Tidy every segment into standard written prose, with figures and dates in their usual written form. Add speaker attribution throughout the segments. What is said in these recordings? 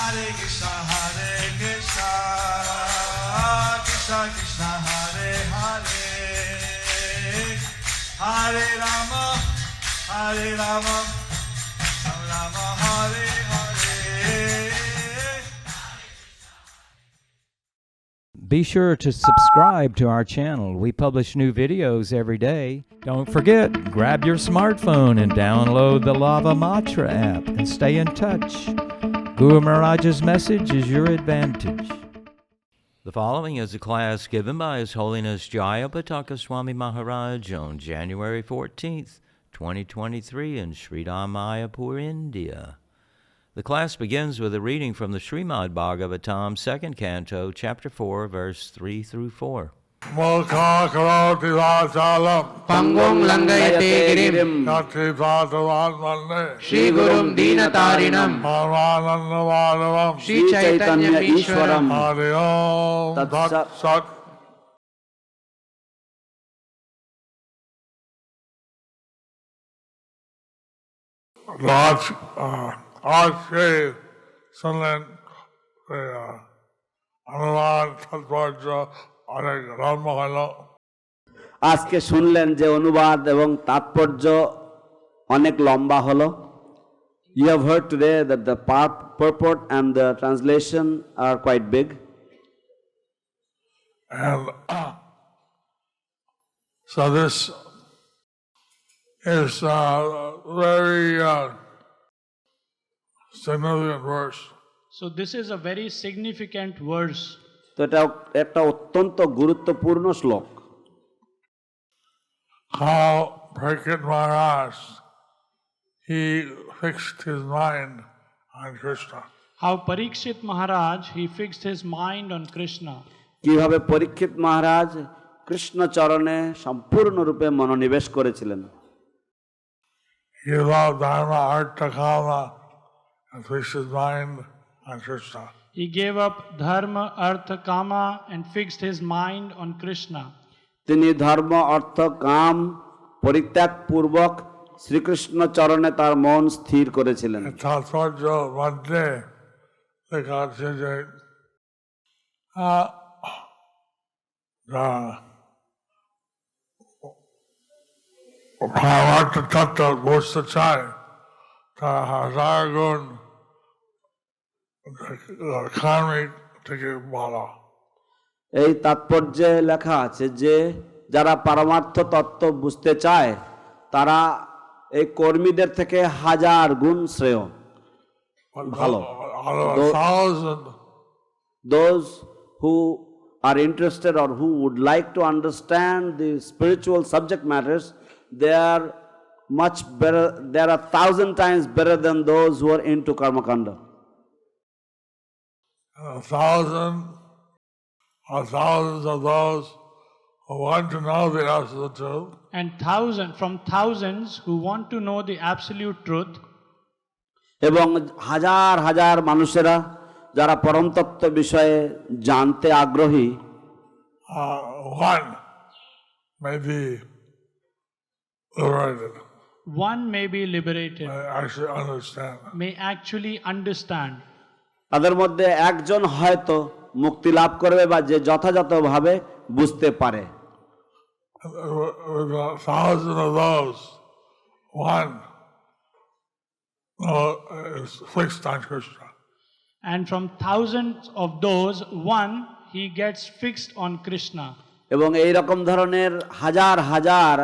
Speaker 1: Hare Krishna, Krishna Krishna, Hare Hare, Hare Rama, Rama Rama, Hare Hare.
Speaker 2: Be sure to subscribe to our channel. We publish new videos every day. Don't forget, grab your smartphone and download the Lava Matra app and stay in touch. Guru Maharaj's message is your advantage. The following is a class given by His Holiness Jayapataka Swami Maharaj on January 14th, 2023 in Sridham, Mayapur, India. The class begins with a reading from the Srimad Bhagavatam, 2nd Canto, Chapter 4, verse 3 through 4.
Speaker 1: Mukha karoti vachalam
Speaker 3: Pangong langayate girim
Speaker 1: Yati Bhagavan Mande
Speaker 3: Shri Gurum Dinatarinam
Speaker 1: Paramananda Madhavam
Speaker 3: Shri Chaitanya Ishwaram
Speaker 1: Hari Om
Speaker 4: Tat
Speaker 1: Tat Sat. आज के सुनलें अनुवाद तात्पर्य অনেক ধর্ম হলো।
Speaker 4: আজকে শুনলেন যে অনুবাদ এবং তাৎপর্য অনেক লম্বা হলো। You have heard today that the purport and the translation are quite big.
Speaker 1: And so this is a very significant verse.
Speaker 5: So this is a very significant verse.
Speaker 4: তো এটা একটা অত্যন্ত গুরুত্বপূর্ণ শ্লোক।
Speaker 1: How Parikshit Maharaj, he fixed his mind on Krishna.
Speaker 5: How Parikshit Maharaj, he fixed his mind on Krishna.
Speaker 4: কিভাবে পরীক্ষিত মহারাজ কৃষ্ণ চরণে সম্পূর্ণরূপে মনোনিবেশ করেছিলেন।
Speaker 1: He loved Dharma, Artha, Kama, and fixed his mind on Krishna.
Speaker 5: He gave up dharma, artha, kama and fixed his mind on Krishna.
Speaker 4: তিনি ধর্ম অর্থ কাম পরিত্যাগ পূর্বক শ্রীকৃষ্ণ চরণে তার মন স্থির করেছিলেন।
Speaker 1: তাৎপর্য মধ্যে লেখা আছে যে ভাবার্থ তত্ত্ব বুঝতে চায় তারা হাজার গুণ কার্মিক থেকে বলা।
Speaker 4: এই তাৎপর্যে লেখা আছে যে যারা পারমার্থ তত্ত্ব বুঝতে চায় তারা এই কর্মীদের থেকে হাজার গুণ শ্রেয় ভালো। Those who are interested or who would like to understand the spiritual subject matters, they are much better, they are 1,000 times better than those who are into karma kanda.
Speaker 1: 1,000 or thousands of those who want to know the absolute truth.
Speaker 5: And from thousands who want to know the absolute truth.
Speaker 4: এবং হাজার হাজার মানুষেরা যারা পরম তত্ত্ব বিষয়ে জানতে আগ্রহী,
Speaker 1: one may be liberated.
Speaker 5: One may be liberated.
Speaker 1: May
Speaker 5: actually understand.
Speaker 4: তাদের মধ্যে একজন হয়তো মুক্তি লাভ করবে বা যে যথাযথভাবে বুঝতে পারে।
Speaker 1: Thousands of those, one is fixed on Krishna.
Speaker 5: And from thousands of those, one he gets fixed on Krishna.
Speaker 4: এবং এই রকম ধরনের হাজার হাজার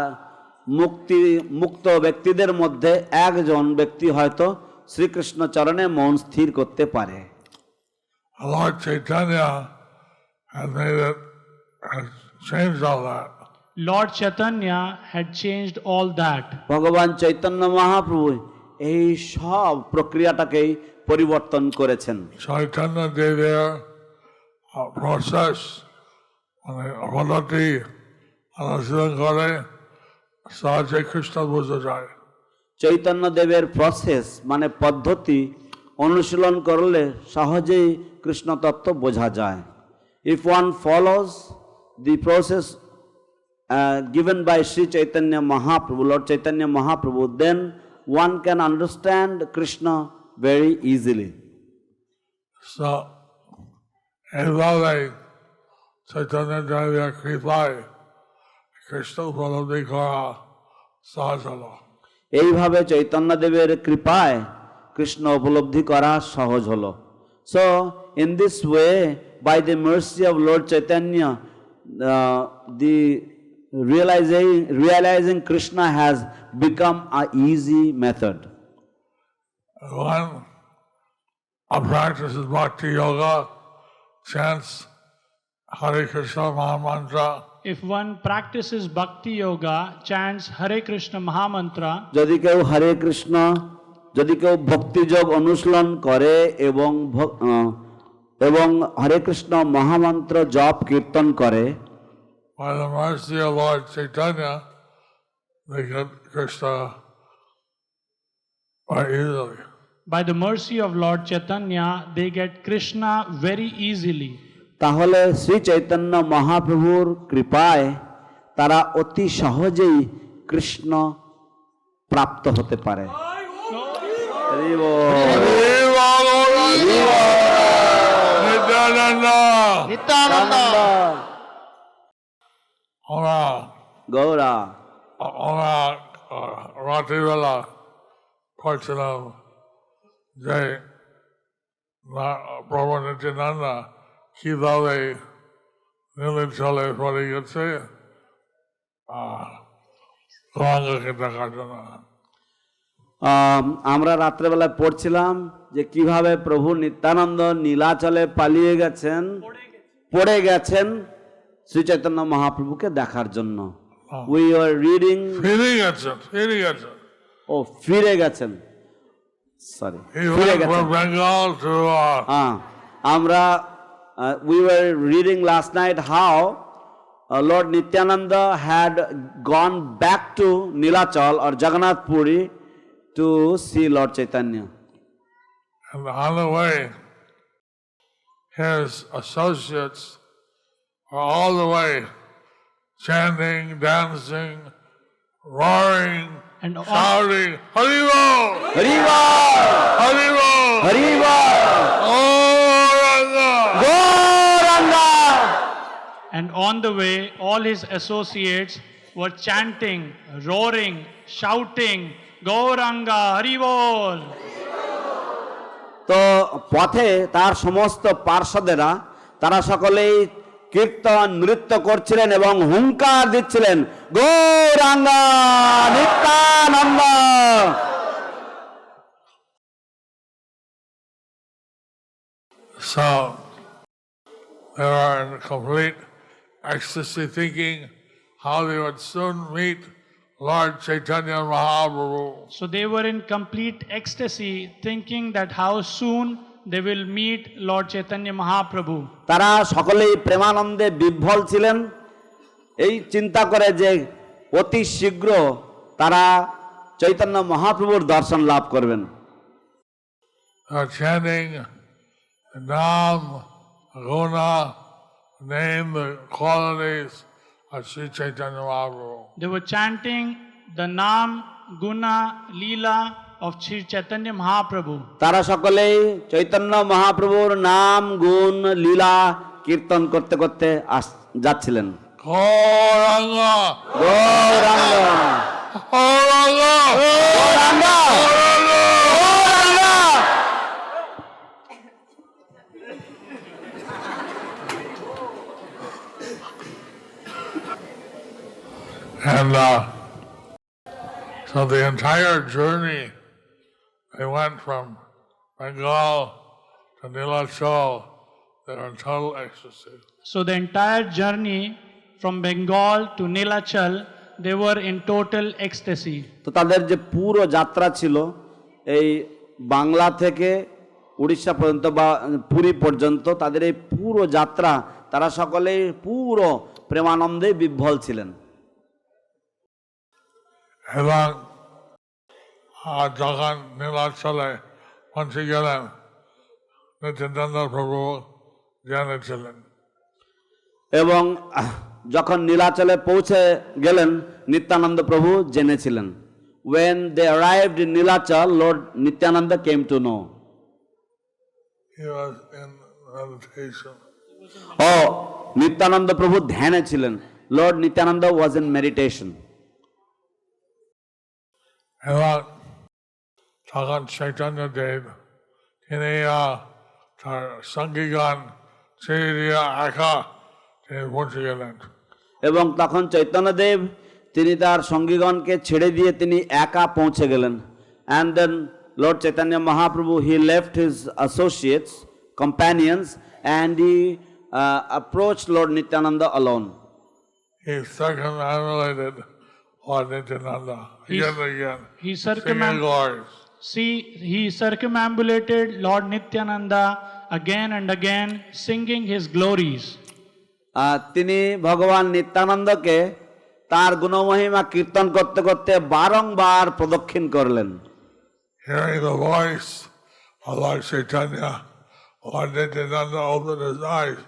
Speaker 4: মুক্ত ব্যক্তিদের মধ্যে একজন ব্যক্তি হয়তো শ্রীকৃষ্ণ চরণে মন স্থির করতে পারে।
Speaker 1: Lord Chaitanya has changed all that.
Speaker 5: Lord Chaitanya had changed all that.
Speaker 4: ভগবান চৈতন্য মহাপ্রভু এই সব প্রক্রিয়াটাকেই পরিবর্তন করেছেন।
Speaker 1: চৈতন্য দেবের প্রসেস মানে পদ্ধতি অনুশীলন করে সহজে কৃষ্ণ বোঝা যায়।
Speaker 4: চৈতন্য দেবের প্রসেস মানে পদ্ধতি অনুশীলন করলে সহজেই কৃষ্ণ তত্ত্ব বোঝা যায়। If one follows the process given by Sri Chaitanya Mahaprabhu, Lord Chaitanya Mahaprabhu, then one can understand Krishna very easily.
Speaker 1: So, এইভাবে চৈতন্য দেবের কৃপায় কৃষ্ণ উপলব্ধি করা সহজ হলো।
Speaker 4: এইভাবে চৈতন্যদেবের কৃপায় কৃষ্ণ উপলব্ধি করা সহজ হলো। So in this way by the mercy of lord Chaitanya the realizing Krishna has become a easy method.
Speaker 1: When a practices bhakti yoga, chants Hare Krishna Mahamantra,
Speaker 5: If one practices bhakti yoga, chants Hare Krishna Mahamantra,
Speaker 4: যদি কেউ হরে কৃষ্ণ, যদি কেউ ভক্তিযোগ অনুশীলন করে এবং হরে কৃষ্ণ মহামন্ত্র জপ কীর্তন করে,
Speaker 1: by the mercy of Lord Chaitanya, they get Krishna quite easily.
Speaker 5: by the mercy of Lord Chaitanya, they get Krishna very easily.
Speaker 4: তাহলে শ্রী চৈতন্য মহাপ্রভুর কৃপায় তারা অতি সহজেই কৃষ্ণ প্রাপ্ত হতে পারে। হরি বল।
Speaker 1: Nityananda! আমরা
Speaker 4: গৌরা
Speaker 1: রাত্রিবেলা পড়ছিলাম যে প্রভু নিত্যানন্দ কিভাবে নীলাচলে পড়ে গেছে গঙ্গাকে দেখার জন্য।
Speaker 4: আমরা রাত্রেবেলায় পড়ছিলাম যে কিভাবে প্রভু নিত্যানন্দ নীলাচলে পালিয়ে গেছেন, পড়ে গেছেন শ্রী চৈতন্য মহাপ্রভুকে দেখার জন্য। উই আর রিডিং, ফিরে গেছেন, সরি ফিরে গেছেন।
Speaker 1: বেঙ্গল টু
Speaker 4: আমরা we were reading last night how Lord Nityananda had gone back to Nilachal or Jagannath Puri to see Lord Chaitanya.
Speaker 1: and on the way his associates are all the way chanting, dancing, roaring,
Speaker 5: And
Speaker 1: shouting, Haribo!
Speaker 4: Hariva!
Speaker 1: Haribo!
Speaker 4: Hariva!
Speaker 1: Oh, Ranga!
Speaker 4: Gauranga!
Speaker 5: And on the way, all his associates were chanting, roaring, shouting, Gauranga, Haribol.
Speaker 4: তো পথে তার সমস্ত পার্শ্বদেরা তারা সকলেই কীর্তন নৃত্য করছিলেন এবং হুঙ্কার দিচ্ছিলেন, Gauranga Nityananda.
Speaker 1: So they were in complete ecstasy, thinking how they would soon meet Lord Chaitanya Mahaprabhu.
Speaker 5: So they were in complete ecstasy, thinking that how soon they will meet Lord Chaitanya Mahaprabhu.
Speaker 4: তারা সকলেই প্রেমানন্দে বিহ্বল ছিলেন, এই চিন্তা করে যে অতি শীঘ্র তারা চৈতন্য মহাপ্রভুর দর্শন লাভ করবেন।
Speaker 1: Chanting Nam, Guna, name the qualities of Sri Chaitanya Mahaprabhu.
Speaker 5: They were chanting the Nam, Guna, Leela of Sri Chaitanya Mahaprabhu.
Speaker 4: তারা সকলেই চৈতন্য মহাপ্রভুর নাম গুণ লীলা কীর্তন করতে করতে যাচ্ছিলেন।
Speaker 1: Gauranga!
Speaker 4: Gauranga
Speaker 1: Gauranga!
Speaker 4: Gauranga Gauranga.
Speaker 1: And so the entire journey, they went from Bengal to Nilachal. They were in total ecstasy.
Speaker 5: So the entire journey from Bengal to Nilachal, they were in total ecstasy.
Speaker 4: তো তাদের যে পুরো যাত্রা ছিল এই বাংলা থেকে উড়িষ্যা পর্যন্ত বা পুরী পর্যন্ত, তাদের এই পুরো যাত্রা তারা সকলেই পুরো প্রেমানন্দে বিহ্বল ছিলেন।
Speaker 1: এবং যখন নীলাচলে পৌঁছে গেলেন, নিত্যানন্দ প্রভু জেনেছিলেন।
Speaker 4: এবং যখন নীলাচলে পৌঁছে গেলেন নিত্যানন্দ প্রভু জেনেছিলেন। When they arrived in Nilachal, Lord Nityananda came to know.
Speaker 1: he was in meditation.
Speaker 4: ও নিত্যানন্দ প্রভু ধ্যানে ছিলেন। Lord Nityananda was in meditation.
Speaker 1: এবং তখন চৈতন্য দেব তিনি তার সঙ্গীগণ ছেড়ে দিয়ে একা তিনি পৌঁছে গেলেন।
Speaker 4: এবং তখন চৈতন্যদেব তিনি তার সঙ্গীগণকে ছেড়ে দিয়ে তিনি একা পৌঁছে গেলেন। And then lord Chaitanya Mahaprabhu he left his associates companions and he approached Lord Nityananda alone.
Speaker 1: He circumambulated Lord Nityananda again and again,
Speaker 5: He
Speaker 1: singing glories.
Speaker 5: he circumambulated Lord Nityananda again and again, singing his glories.
Speaker 4: তিনি ভগবান নিত্যানন্দকে তার গুণমহিমা কীর্তন করতে করতে বারংবার প্রদক্ষিণ করলেন।
Speaker 1: Hearing the voice of Lord Chaitanya, Lord Nityananda opened his eyes.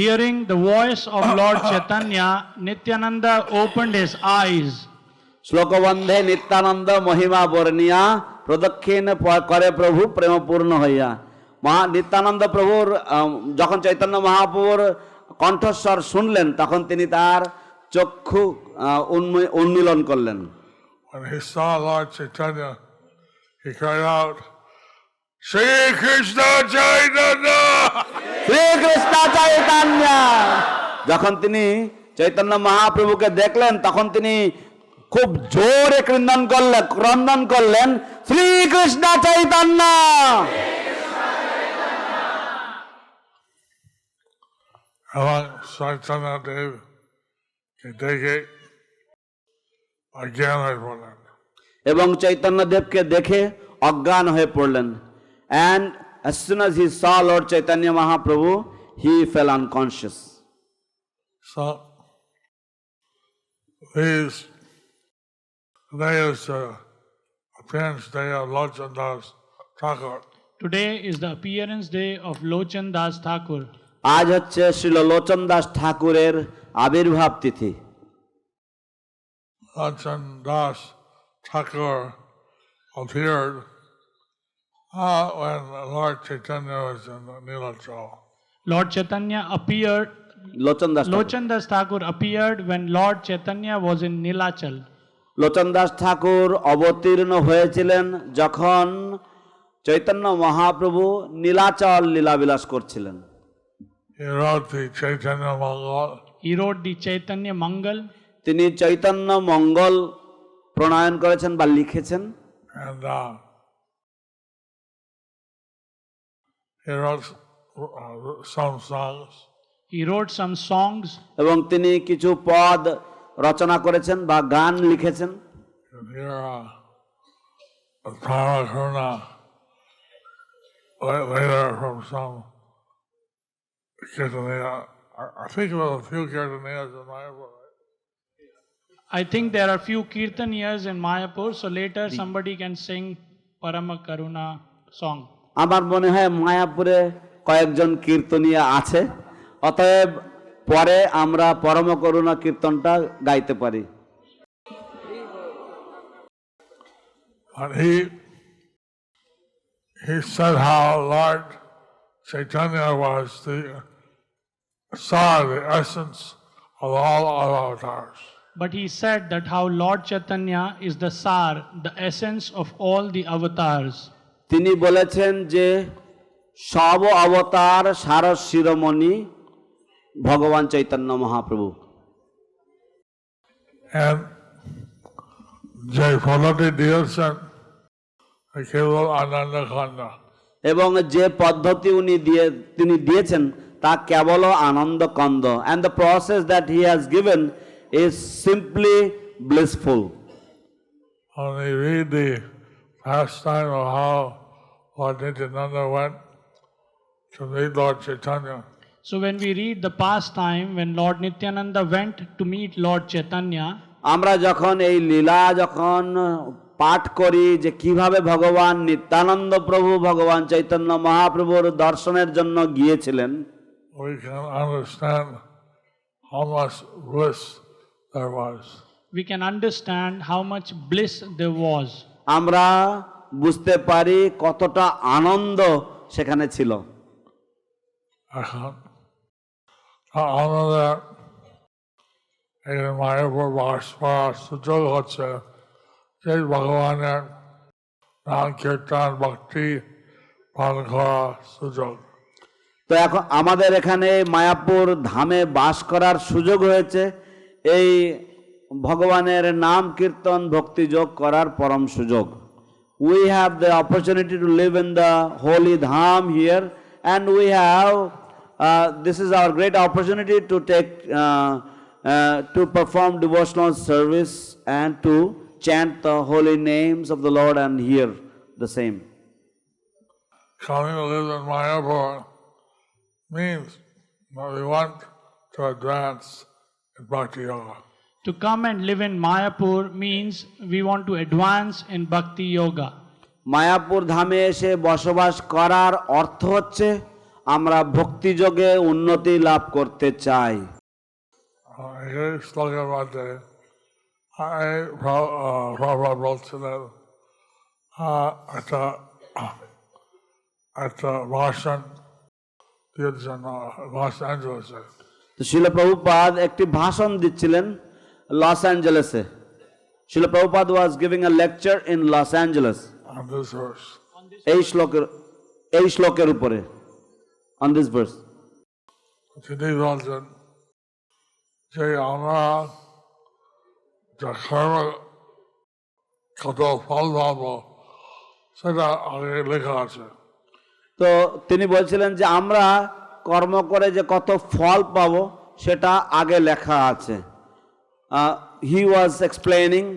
Speaker 5: Hearing the voice of Lord Chaitanya, Nityananda opened his eyes.
Speaker 4: শ্লোকবন্ধে Nityananda মহিমা বর্ণিয়া প্রদক্ষিণ করে প্রভু প্রেমপূর্ণ হইয়া। নিত্যানন্দ প্রভুর যখন চৈতন্য মহাপ্রভুর কণ্ঠস্বর শুনলেন তখন তিনি তার চক্ষু উন্মীলন করলেন।
Speaker 1: When he saw Lord Chaitanya, he cried out, Shri Krishna Chaitanya!
Speaker 4: Shrikrishna Chaitanya. যখন তিনি চৈতন্য মহাপ্রভুকে দেখলেন তখন তিনি খুব জোরে ক্রন্দন করলেন শ্রীকৃষ্ণ চৈতন্য।
Speaker 1: এবং চৈতন্য দেব দেখে অজ্ঞান হয়ে পড়লেন।
Speaker 4: এবং চৈতন্য দেবকে দেখে অজ্ঞান হয়ে পড়লেন। And as soon as he saw Lord Chaitanya Mahaprabhu, he fell unconscious.
Speaker 1: So, these days, appearance day of Lochan Das Thakur.
Speaker 5: Today is the appearance day of Lochan Das Thakur.
Speaker 4: আজ হচ্ছে শ্রীল লোচন দাস ঠাকুরের আবির্ভাব তিথি।
Speaker 1: Lochan Das Thakur appeared when Lord Chaitanya was in Nilachal.
Speaker 5: Lord Chaitanya appeared,
Speaker 4: Lochan Das
Speaker 5: Lochan Das Thakur appeared when Lord Chaitanya was in Nilachal.
Speaker 4: লোচন দাস ঠাকুর অবতীর্ণ হয়েছিলেন যখন চৈতন্য মহাপ্রভু নীলাচল লীলাবিলাস করছিলেন।
Speaker 1: He wrote the Chaitanya Mangal.
Speaker 5: He wrote the Chaitanya Mangal.
Speaker 4: তিনি চৈতন্য মঙ্গল প্রণয়ন করেছেন বা লিখেছেন।
Speaker 1: And he wrote some songs.
Speaker 5: He wrote some songs.
Speaker 4: এবং তিনি কিছু পদ রচনা করেছেন বা গান লিখেছেন।
Speaker 1: And here, Parakaruna, later from some Kirtaniya, I think about a few Kirtaniyas in Mayapur.
Speaker 5: I think there are few kirtaniyas in Mayapur, so later somebody can sing Parama Karuna song.
Speaker 4: আমার মনে হয় মায়াপুরে কয়েকজন কীর্তনীয়া আছে, অতএব পরে আমরা পরম করুণা কীর্তনটা গাইতে পারি।
Speaker 1: But he said how Lord Chaitanya was the essence of all avatars.
Speaker 5: But he said that how Lord Chaitanya is the Sar, the essence of all the avatars.
Speaker 4: তিনি বলেছেন যে সব অবতার সার শিরোমণি ভগবান চৈতন্য মহাপ্রভু।
Speaker 1: And যে ফলটি দিয়েছেন কেবল আনন্দ খন্ড।
Speaker 4: এবং যে পদ্ধতি তিনি দিয়েছেন তা কেবল আনন্দ কন্দ। And the process that he has given is simply blissful.
Speaker 1: When we read the pastime of how Lord Nityananda went to meet Lord Chaitanya,
Speaker 5: So when we read the pastime when Lord Nityananda went to meet Lord Chaitanya,
Speaker 4: আমরা যখন এই লীলা পাঠ করি যে কিভাবে ভগবান নিত্যানন্দ প্রভু ভগবান চৈতন্য মহাপ্রভুর দর্শনের জন্য গিয়েছিলেন,
Speaker 1: we can understand how much bliss there was.
Speaker 5: we can understand how much bliss there was.
Speaker 4: আমরা বুঝতে পারি কতটা আনন্দ সেখানে ছিল।
Speaker 1: এখন আমাদের এখানে মায়াপুর বাস করার সুযোগ হচ্ছে সেই ভগবানের নাম কীর্তন ভক্তি পালন করার সুযোগ।
Speaker 4: তো এখন আমাদের এখানে মায়াপুর ধামে বাস করার সুযোগ হয়েছে এই ভগবানের নাম কীর্তন ভক্তিযোগ করার পরম সুযোগ। We have the opportunity to live in the holy dham here, and we have this is our great opportunity to take to perform devotional service and to chant the holy names of the Lord and hear the same.
Speaker 1: Coming to live in Mayapur means that we want to advance in Bhakti Yoga.
Speaker 5: To come and live in Mayapur means we want to advance in Bhakti Yoga.
Speaker 4: Mayapur ধামে এসে বসবাস করার অর্থ হচ্ছে আমরা ভক্তিযোগে উন্নতি লাভ করতে চাই।
Speaker 1: এই শ্লোকের মধ্যে প্রভুপাদ বলছিলেন একটা ভাষণ দিয়েছেন লস অ্যাঞ্জেলেসে।
Speaker 4: তো শিল প্রভুপাদ একটি ভাষণ দিচ্ছিলেন লস অ্যাঞ্জেলেসে। শিল প্রভুপাদ ওয়াজ giving a lecture in Los Angeles
Speaker 1: On this verse.
Speaker 4: এই শ্লোকের উপরে, অন দিস ভার্স।
Speaker 1: তিনি বলছেন যে আমরা যা কর্ম কত ফল পাবো সেটা আগে লেখা আছে।
Speaker 4: তো তিনি বলছিলেন যে আমরা কর্ম করে যে কত ফল পাবো সেটা আগে লেখা আছে। He was explaining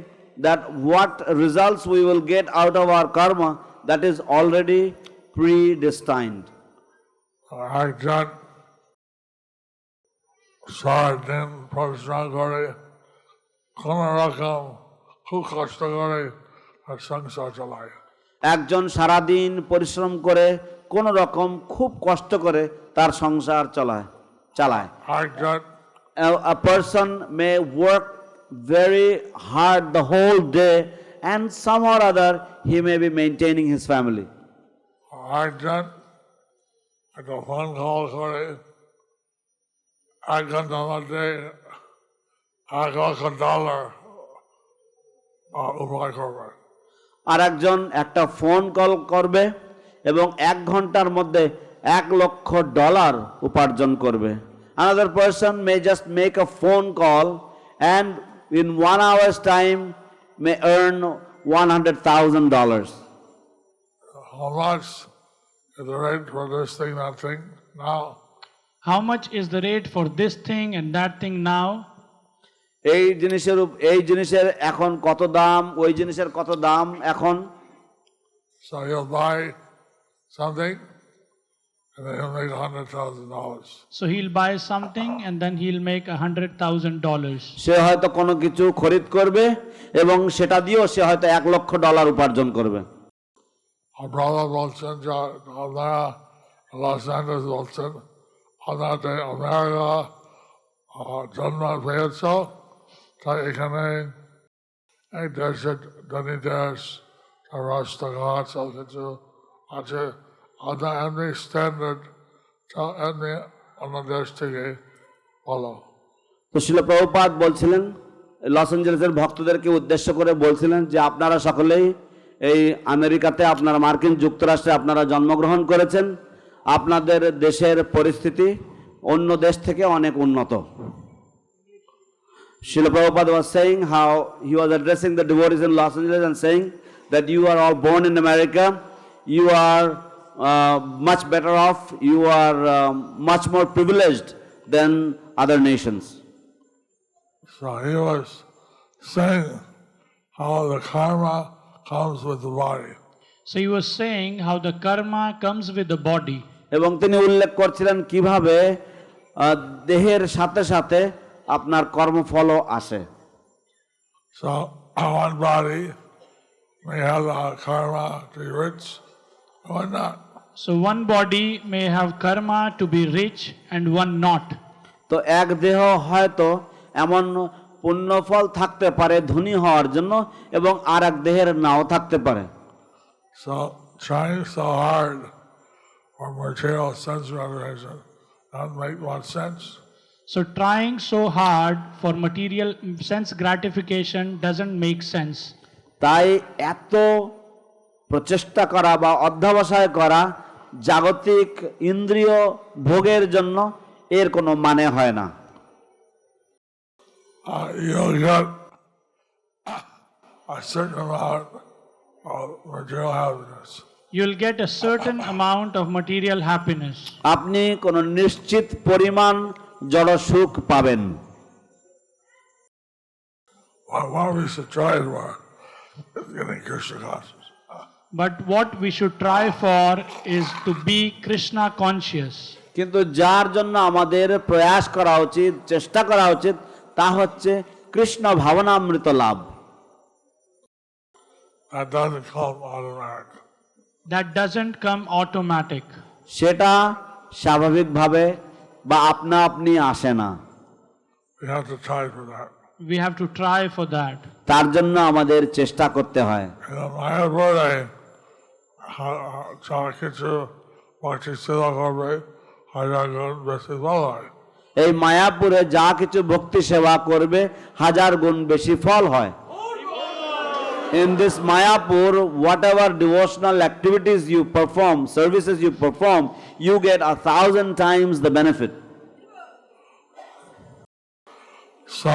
Speaker 4: that what results we will get out of our karma, that is already predestined.
Speaker 1: একজন সারাদিন পরিশ্রম করে কোন রকম খুব কষ্ট করে আর সংসার চালায়।
Speaker 4: একজন সারাদিন পরিশ্রম করে কোন রকম খুব কষ্ট করে তার সংসার চালায়।
Speaker 1: একজন
Speaker 4: A person may work very hard the whole day, and some or other he may be maintaining his family.
Speaker 1: একজন একটা ফোন কল করে 1 ঘন্টার মধ্যে $1,00,000 উপায় করবে।
Speaker 4: আর একজন একটা ফোন কল করবে এবং 1 ঘন্টার মধ্যে $1,00,000 উপার্জন করবে। Another person may just make a phone call and in 1 hour's time may earn $100,000.
Speaker 1: How much is the rate for this thing, that thing now?
Speaker 5: How much is the rate for this thing and that thing now?
Speaker 4: এই জিনিসের এখন কত দাম, ওই জিনিসের কত দাম এখন।
Speaker 1: So he'll buy something and then he'll make $100,000.
Speaker 5: So he'll buy something and then he'll make $100,000.
Speaker 4: সে হয়তো কোনো কিছু খরিদ করবে এবং সেটা দিয়েও সে হয়তো $1,00,000 উপার্জন করবে।
Speaker 1: Our brother বলছেন যে আপনারা লস অ্যাঞ্জেলেস বলছেন আপনাদের আমেরিকা জন্ম পেয়েছ, তাই এখানে এই দেশের ধনী দেশ রাস্তাঘাট সব কিছু আছে, আপনার এমনি স্ট্যান্ডার্ড এমনি অন্য দেশ থেকে ভালো।
Speaker 4: তো শিল প্রভুপাদ বলছিলেন, লস অ্যাঞ্জেলেসের ভক্তদেরকে উদ্দেশ্য করে বলছিলেন যে আপনারা সকলেই এই আমেরিকাতে, আপনারা মার্কিন যুক্তরাষ্ট্রে আপনারা জন্মগ্রহণ করেছেন, আপনাদের দেশের পরিস্থিতি অন্য দেশ থেকে অনেক উন্নত। Srila Prabhupada was saying how he was addressing the devotees in Los Angeles and saying that you are all born in America, you are much better off, you are much more privileged than other nations.
Speaker 1: So he was saying how the karma comes with the body.
Speaker 5: So he was saying how the karma comes with the body.
Speaker 4: এবং তিনি উল্লেখ করছিলেন কিভাবে দেহের সাথে সাথে আপনার কর্মফলও আসে।
Speaker 1: So one body may have karma to be rich or not.
Speaker 5: So one body may have karma to be rich and one not.
Speaker 4: তো এক দেহ হয়তো এমন পুণ্যফল থাকতে পারে ধনী হওয়ার জন্য এবং আর এক দেহের নাও থাকতে পারে।
Speaker 1: So trying so hard for material sense realization doesn't make much sense.
Speaker 5: So trying so hard for material sense gratification doesn't make sense.
Speaker 4: তাই এত প্রচেষ্টা করা বা অধ্যবসায় করা জাগতিক ইন্দ্রিয় ভোগের জন্য এর কোনো মানে হয় না।
Speaker 1: You'll get a certain amount of material happiness.
Speaker 5: You'll get a certain amount of material happiness.
Speaker 4: আপনি কোনো নিশ্চিত পরিমাণ জড় সুখ পাবেন।
Speaker 1: What we should try for is getting Krishna conscious.
Speaker 5: But what we should try for is to be Krishna conscious.
Speaker 4: কিন্তু যার জন্য আমাদের প্রয়াস করা উচিত, চেষ্টা করা উচিত, তা হচ্ছে কৃষ্ণ ভাবনামৃত লাভ।
Speaker 1: That doesn't come automatic.
Speaker 5: That doesn't come automatic.
Speaker 4: সেটা স্বাভাবিকভাবে বা আপনা আপনি আসে না।
Speaker 1: We have to try for that.
Speaker 5: We have to try for that.
Speaker 4: তার জন্য আমাদের চেষ্টা করতে হয়।
Speaker 1: মায়াপুরে যা কিছু ভক্তি সেবা করবে হাজার গুণ বেশি ফল হয়।
Speaker 4: এই মায়াপুরে যা কিছু ভক্তি সেবা করবে হাজার গুণ বেশি ফল হয়। In this Mayapur, whatever devotional activities you perform, services you perform, you get 1,000 times the benefit.
Speaker 1: So,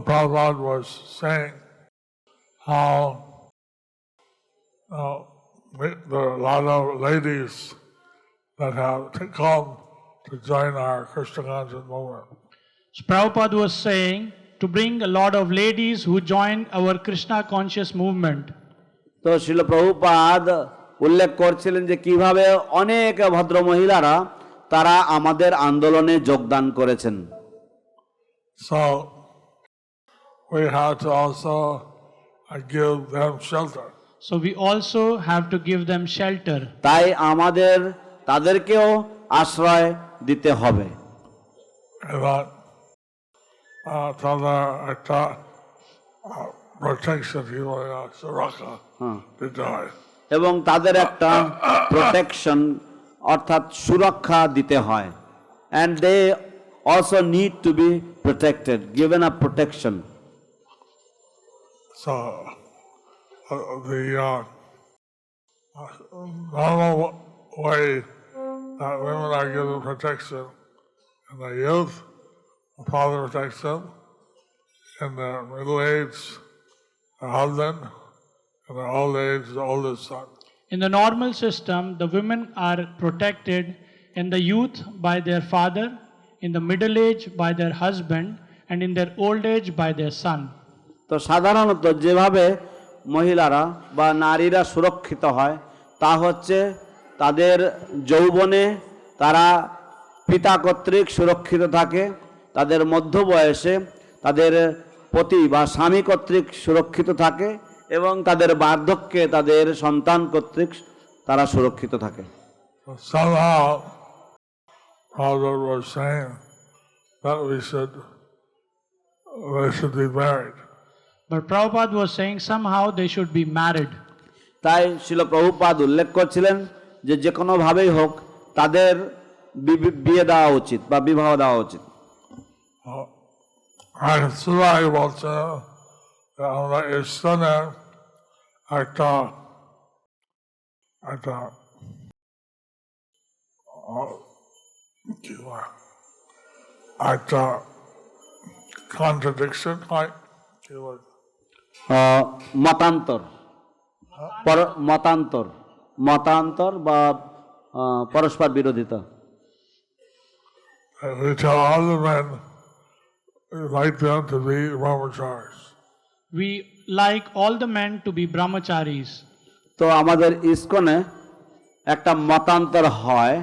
Speaker 1: Prabhupada was saying how there are a lot of ladies that have come to join our Krishna conscious movement.
Speaker 5: So Prabhupada was saying to bring a lot of ladies who joined our Krishna conscious movement.
Speaker 4: তো শিল প্রভুপাদ উল্লেখ করছিলেন যে কিভাবে অনেক ভদ্র মহিলারা তারা আমাদের আন্দোলনে যোগদান করেছেন।
Speaker 1: So, we have to also give them shelter.
Speaker 5: So we also have to give them shelter.
Speaker 4: তাই আমাদের তাদেরকেও আশ্রয় দিতে হবে।
Speaker 1: এবার তাদের একটা প্রোটেকশন সুরক্ষা দিতে হয়।
Speaker 4: এবং তাদের একটা প্রোটেকশন অর্থাৎ সুরক্ষা দিতে হয়। and they also need to be protected, given a protection.
Speaker 1: So the normal way that women are given protection in the youth, the father protects them; in their middle age, the husband; in their old age, the oldest son.
Speaker 5: In the normal system, the women are protected in the youth by their father, in the middle age by their husband, and in their old age by their son.
Speaker 4: তো সাধারণত যেভাবে মহিলারা বা নারীরা সুরক্ষিত হয় তা হচ্ছে তাদের যৌবনে তারা পিতা কর্তৃক সুরক্ষিত থাকে, তাদের মধ্য বয়সে তাদের পতি বা স্বামী কর্তৃক সুরক্ষিত থাকে এবং তাদের বার্ধক্যে তাদের সন্তান কর্তৃক তারা সুরক্ষিত থাকে।
Speaker 1: Somehow, Prabhupada was saying that they should be married.
Speaker 5: But Prabhupada was saying somehow they should be married.
Speaker 4: তাই শিল প্রভুপাদ উল্লেখ করছিলেন যে যে কোনোভাবেই হোক তাদের বিয়ে দেওয়া উচিত বা বিবাহ দেওয়া উচিত।
Speaker 1: সুরাই বলছে আমরা ইস্কনে একটা একটা কন্ট্রাডিকশন হয়,
Speaker 4: মতান্তর মতান্তর মতান্তর বা পরস্পর বিরোধিতা।
Speaker 1: We tell all the men we like them to be brahmacharis.
Speaker 5: We like all the men to be brahmacharis.
Speaker 4: তো আমাদের ইসকনে একটা মতান্তর হয়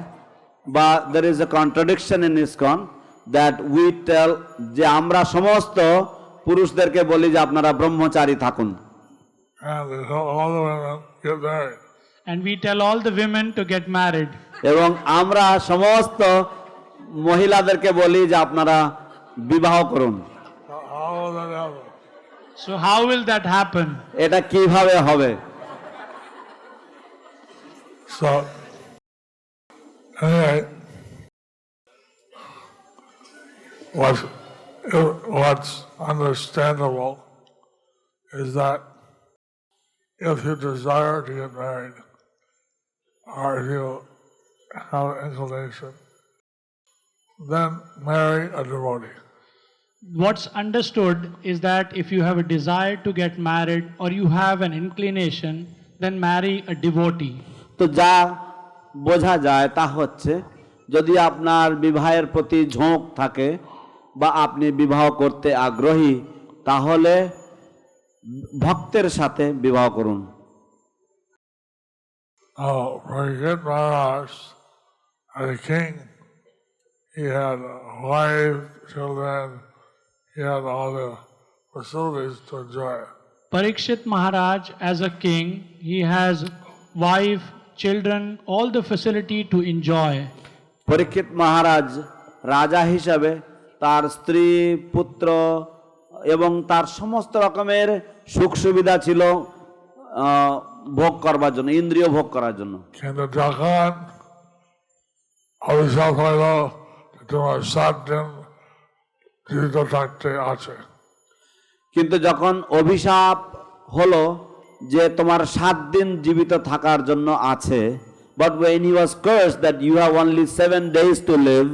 Speaker 4: বা there is a contradiction in ISKCON that we tell যে আমরা সমস্ত পুরুষদেরকে বলি যে আপনারা ব্রহ্মচারী থাকুন।
Speaker 1: And we tell all the women get married.
Speaker 5: And we tell all the women to get married.
Speaker 4: এবং আমরা সমস্ত মহিলাদেরকে বলি যে আপনারা বিবাহ করুন।
Speaker 1: How will that happen?
Speaker 5: So how will that happen?
Speaker 4: এটা কিভাবে হবে?
Speaker 1: So Anyway, what's understandable is that if you desire to get married, or if you have an inclination, then marry a devotee.
Speaker 5: What's understood is that if you have a desire to get married or you have an inclination, then marry a devotee.
Speaker 4: তো যা বোঝা যায় তা হচ্ছে যদি আপনার বিবাহের প্রতি ঝোঁক থাকে বা আপনি বিবাহ করতে আগ্রহী তাহলে ভক্তের সাথে বিবাহ করুন।
Speaker 1: Parikshit Maharaj, as a king, he had a wife, children, he had all the facilities to enjoy it.
Speaker 5: Parikshit Maharaj, as a king, he has wife, children, all the facility to enjoy.
Speaker 4: পরীক্ষিত মহারাজ রাজা হিসাবে তার স্ত্রী পুত্র এবং তার সমস্ত রকমের সুখ সুবিধা ছিল ভোগ করবার জন্য, ইন্দ্রিয় ভোগ করার জন্য।
Speaker 1: কিন্তু যখন অভিশাপ হইল তোমার 7 দিন জীবিত থাকতে আছে,
Speaker 4: কিন্তু যখন অভিশাপ হলো যে তোমার 7 দিন জীবিত থাকার জন্য আছে, but when he was cursed that you have only 7 days to live,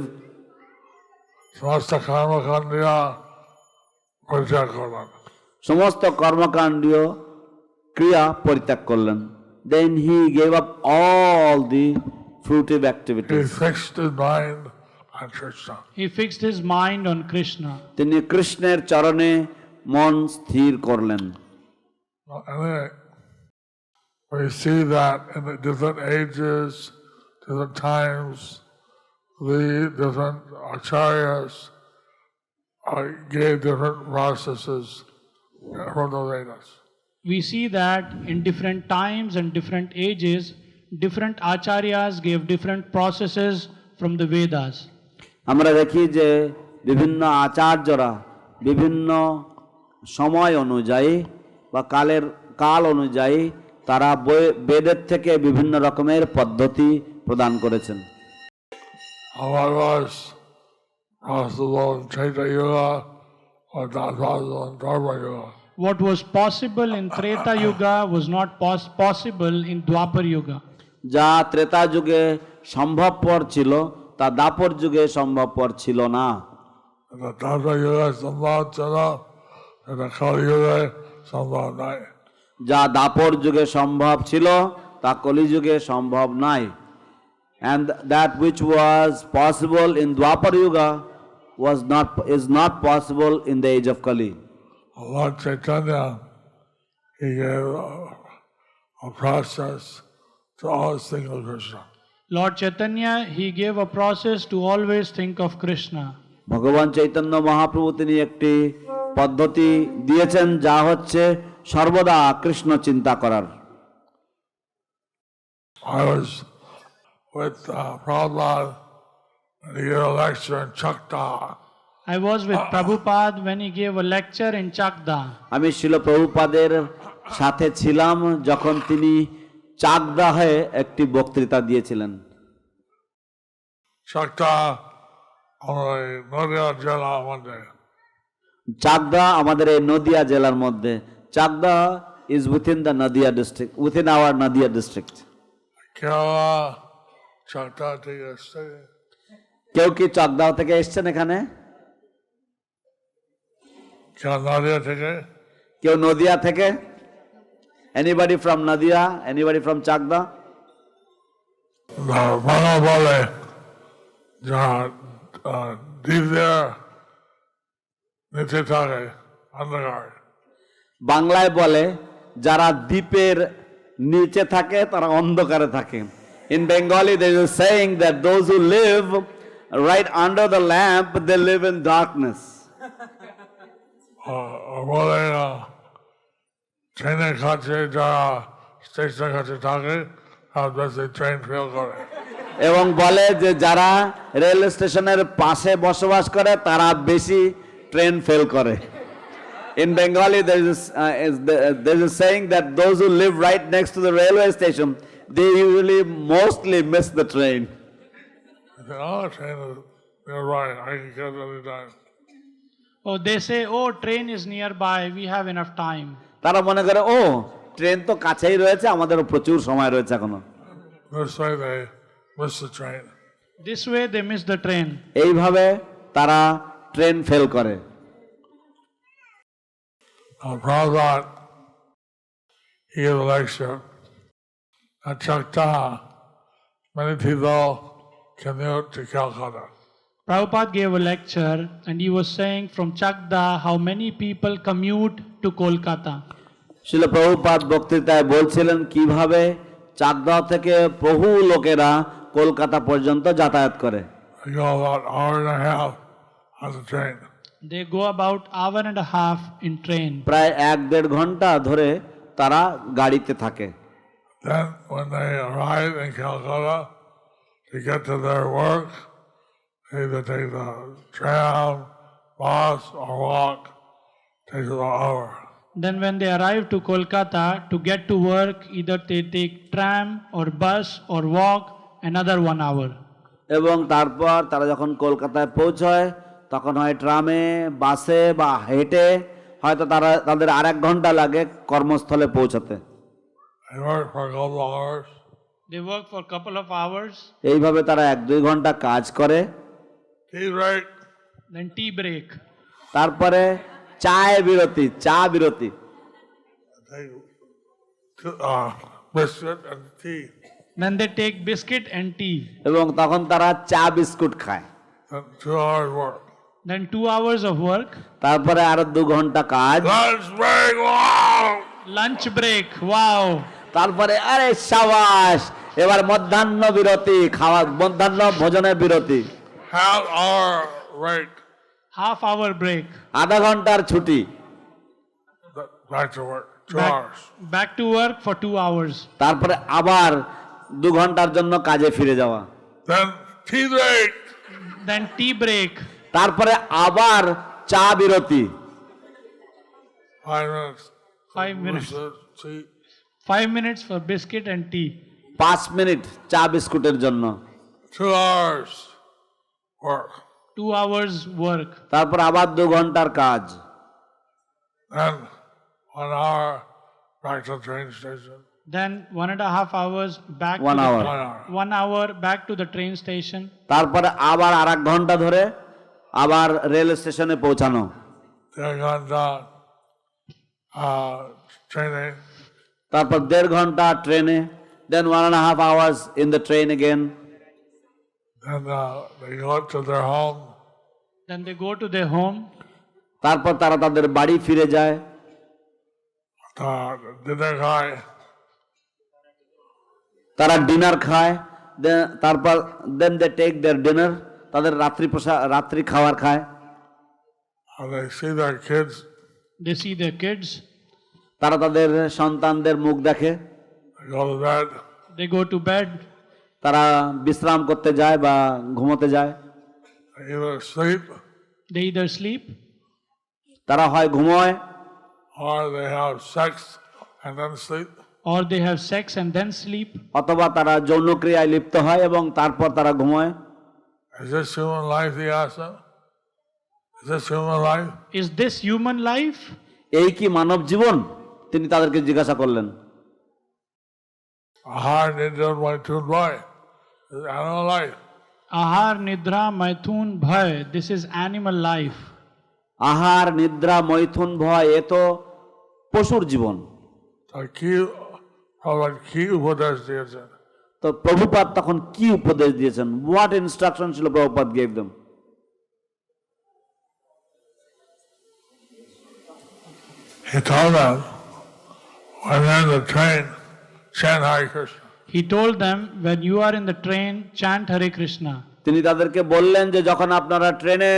Speaker 1: সমস্ত কর্মকাণ্ডীয় পরিত্যাগ করলেন।
Speaker 4: সমস্ত কর্মকাণ্ডীয় ক্রিয়া পরিত্যাগ করলেন। Then he gave up all the fruitive
Speaker 1: He
Speaker 4: activities.
Speaker 1: fixed his mind on Krishna.
Speaker 5: He fixed his mind on Krishna.
Speaker 4: তিনি কৃষ্ণের চরণে মন স্থির করলেন।
Speaker 1: Anyway, we see that in the different ages, different times, the different acharyas gave different processes from the Vedas.
Speaker 5: We see that in different times and different ages, different acharyas gave different processes from the Vedas.
Speaker 4: আমরা দেখি যে বিভিন্ন আচার্যরা বিভিন্ন সময় অনুযায়ী বা কাল অনুযায়ী তারা বেদের থেকে বিভিন্ন রকমের পদ্ধতি প্রদান করেছেন।
Speaker 1: What was possible in Treta Yuga or not possible in Dharma Yuga.
Speaker 5: What was possible in Treta Yuga was not possible in Dwapar Yuga.
Speaker 4: যা ত্রেতা যুগে সম্ভবপর ছিল তা দাপর যুগে সম্ভবপর ছিল না।
Speaker 1: The Dharma Yuga সম্ভব ছিল, the Kali Yuga সম্ভব নাই।
Speaker 4: যা দাপর যুগে সম্ভব ছিল তা কলিযুগে সম্ভব নাই। And that which was possible in Dwapar Yuga is not possible in the age of Kali.
Speaker 1: Lord Chaitanya, he gave a process to always think of Krishna.
Speaker 5: Lord Chaitanya, he gave a process to always think of Krishna.
Speaker 4: ভগবান চৈতন্য মহাপ্রভু তিনি একটি পদ্ধতি দিয়েছেন যা হচ্ছে সর্বদা কৃষ্ণ চিন্তা করার।
Speaker 1: I was with Prabhupada and he gave a lecture in Chakda.
Speaker 5: I was with Prabhupada when he gave a lecture in Chakda.
Speaker 4: আমি শিল প্রভুপাদের সাথে ছিলাম যখন তিনি চাকদাহে একটি বক্তৃতা দিয়েছিলেন।
Speaker 1: Chakda, only Nadia Jela one day.
Speaker 4: Chakdah আমাদের এই নদিয়া জেলার মধ্যে। Chakdah is within the Nadia district, within our Nadia district.
Speaker 1: Kerala, Chakda take a stay.
Speaker 4: কেউ কি চাকদাও থেকে এসেছেন এখানে?
Speaker 1: Nadia take it.
Speaker 4: কেউ নদিয়া থেকে? Anybody from Nadia? Anybody from Chakdah?
Speaker 1: Bana bole, Divya, Nitya Thake, Andhakar.
Speaker 4: বাংলায় বলে যারা দ্বীপের নিচে থাকে তারা অন্ধকারে থাকে। In Bengali there is a saying that those who live right under the lamp they live in darkness.
Speaker 1: বলে ট্রেনের কাছে যারা স্টেশনের কাছে থাকে আর বেশি ট্রেন ফেল করে।
Speaker 4: এবং বলে যে যারা রেল স্টেশনের পাশে বসবাস করে তারা বেশি ট্রেন ফেল করে। In Bengali there is a saying that those who live right next to the railway station they usually mostly miss the train.
Speaker 1: oh, train is nearby, I can get it anytime.
Speaker 5: Oh, they say, oh, train is nearby, we have enough time.
Speaker 4: তারা মনে করে ও train তো কাছেই রয়েছে, আমাদের প্রচুর সময় রয়েছে এখনো।
Speaker 1: This way they miss the train.
Speaker 5: This way they miss the train.
Speaker 4: এইভাবে তারা ট্রেন ফেল করে।
Speaker 1: Prabhupada, he gave a lecture at Chakta. Many people commute to Calcutta.
Speaker 5: Prabhupada gave a lecture and he was saying from Chakda how many people commute to Kolkata.
Speaker 4: শিল প্রভুপাদ বক্তৃতায় বলছিলেন কিভাবে চাকদাহ থেকে বহু লোকেরা কলকাতা পর্যন্ত যাতায়াত করে।
Speaker 1: They go about an hour and a half on the train.
Speaker 5: They go about hour and a half in train.
Speaker 4: প্রায় 1-1.5 ঘন্টা ধরে তারা গাড়িতে থাকে।
Speaker 1: Then when they arrive in Calcutta to get to their work, they either take the tram, bus, or walk. Takes about an hour.
Speaker 5: Then when they arrive to Kolkata to get to work, either they take tram or bus or walk another 1 hour.
Speaker 4: এবং তারপর তারা যখন কলকাতায় পৌঁছয় তখন হয় ট্রামে, বাসে বা হেঁটে, হয়তো তাদের আর 1 ঘন্টা লাগে কর্মস্থলে পৌঁছাতে।
Speaker 1: They work for a couple of hours.
Speaker 5: They work for a couple of hours,
Speaker 4: এইভাবে তারা 1-2 ঘন্টা কাজ করে।
Speaker 1: Tea break.
Speaker 5: then tea break.
Speaker 4: তারপরে চায় বিরতি, চা বিরতি।
Speaker 1: Take biscuit and tea.
Speaker 5: Then they take biscuit and tea.
Speaker 4: এবং তখন তারা চা বিস্কুট খায়।
Speaker 1: Then 2 hours work.
Speaker 5: Then 2 hours of work.
Speaker 4: তারপরে আরো 2 ঘন্টা কাজ।
Speaker 1: Lunch break. Wow!
Speaker 5: Lunch break. Wow.
Speaker 4: তারপরে আরে সাবাস, এবার মধ্যাহ্ন বিরতি, মধ্যাহ্ন ভোজনের বিরতি।
Speaker 1: Half hour break.
Speaker 5: Half hour break.
Speaker 4: আধা ঘন্টার ছুটি।
Speaker 1: Back to work. 2 hours.
Speaker 5: Back to work for 2 hours.
Speaker 4: তারপরে আবার 2 ঘন্টার জন্য কাজে ফিরে যাওয়া।
Speaker 1: Then tea break.
Speaker 5: Then tea break.
Speaker 4: তারপরে আবার চা বিরতি।
Speaker 1: 5 minutes.
Speaker 5: 5 minutes.
Speaker 1: Tea.
Speaker 5: 5 minutes for biscuit and tea.
Speaker 4: 5 minute চা বিস্কুটের জন্য।
Speaker 1: 2 hours work.
Speaker 5: 2 hours work.
Speaker 4: তারপর আবার 2 ঘন্টার কাজ।
Speaker 1: Then 1 hour back to the train station.
Speaker 5: Then 1.5 hours back.
Speaker 4: 1
Speaker 5: to
Speaker 4: hour।
Speaker 1: 1 hour.
Speaker 5: 1 hour back to the train station.
Speaker 4: তারপরে আবার আর 1 ঘন্টা ধরে আবার রেল স্টেশনে পৌঁছানো।
Speaker 1: Then gone down. Training.
Speaker 4: তারপর 1.5 ঘন্টা ট্রেনে। Then 1.5 hours in the train again.
Speaker 1: Then they go up to their home.
Speaker 5: Then they go to their home.
Speaker 4: তারপর তারা তাদের বাড়ি ফিরে যায়।
Speaker 1: Dinner খায়।
Speaker 4: তারা ডিনার খায়। তারপর then they take their dinner, তাদের রাত্রি খাবার খায়।
Speaker 1: They see their kids.
Speaker 5: They see their kids.
Speaker 4: তারা তাদের সন্তানদের মুখ দেখে।
Speaker 1: They go to bed.
Speaker 5: They go to bed.
Speaker 4: তারা বিশ্রাম করতে যায় বা ঘুমোতে যায়।
Speaker 1: They either sleep
Speaker 5: They either sleep
Speaker 4: তারা হয় ঘুমোয়,
Speaker 1: or they have sex and then sleep.
Speaker 5: or they have sex and then sleep.
Speaker 4: অথবা তারা যৌনক্রিয়ায় লিপ্ত হয় এবং তারপর তারা ঘুমোয়।
Speaker 1: Is this human life? He asked them. Is this human life?
Speaker 5: Is this human life?
Speaker 4: এই কি মানব জীবন? তিনি তাদেরকে জিজ্ঞাসা করলেন।
Speaker 1: Ahar nidra maithun bhai. This is animal life.
Speaker 5: Ahar nidra maithun bhay. This is animal life.
Speaker 4: আহার নিদ্রা মৈথুন ভয়, এ তো পশুর জীবন।
Speaker 1: So কি উপদেশ দিয়েছেন?
Speaker 4: তো প্রভুপাদ তখন কি উপদেশ দিয়েছেন? হোয়াট ইনস্ট্রাকশন ছিল Prabhupada gave them?
Speaker 1: He told them, when you're in the train, chant Hare Krishna.
Speaker 5: He told them, when you are in the train, chant Hare Krishna.
Speaker 4: তিনি তাদেরকে বললেন যে যখন আপনারা ট্রেনে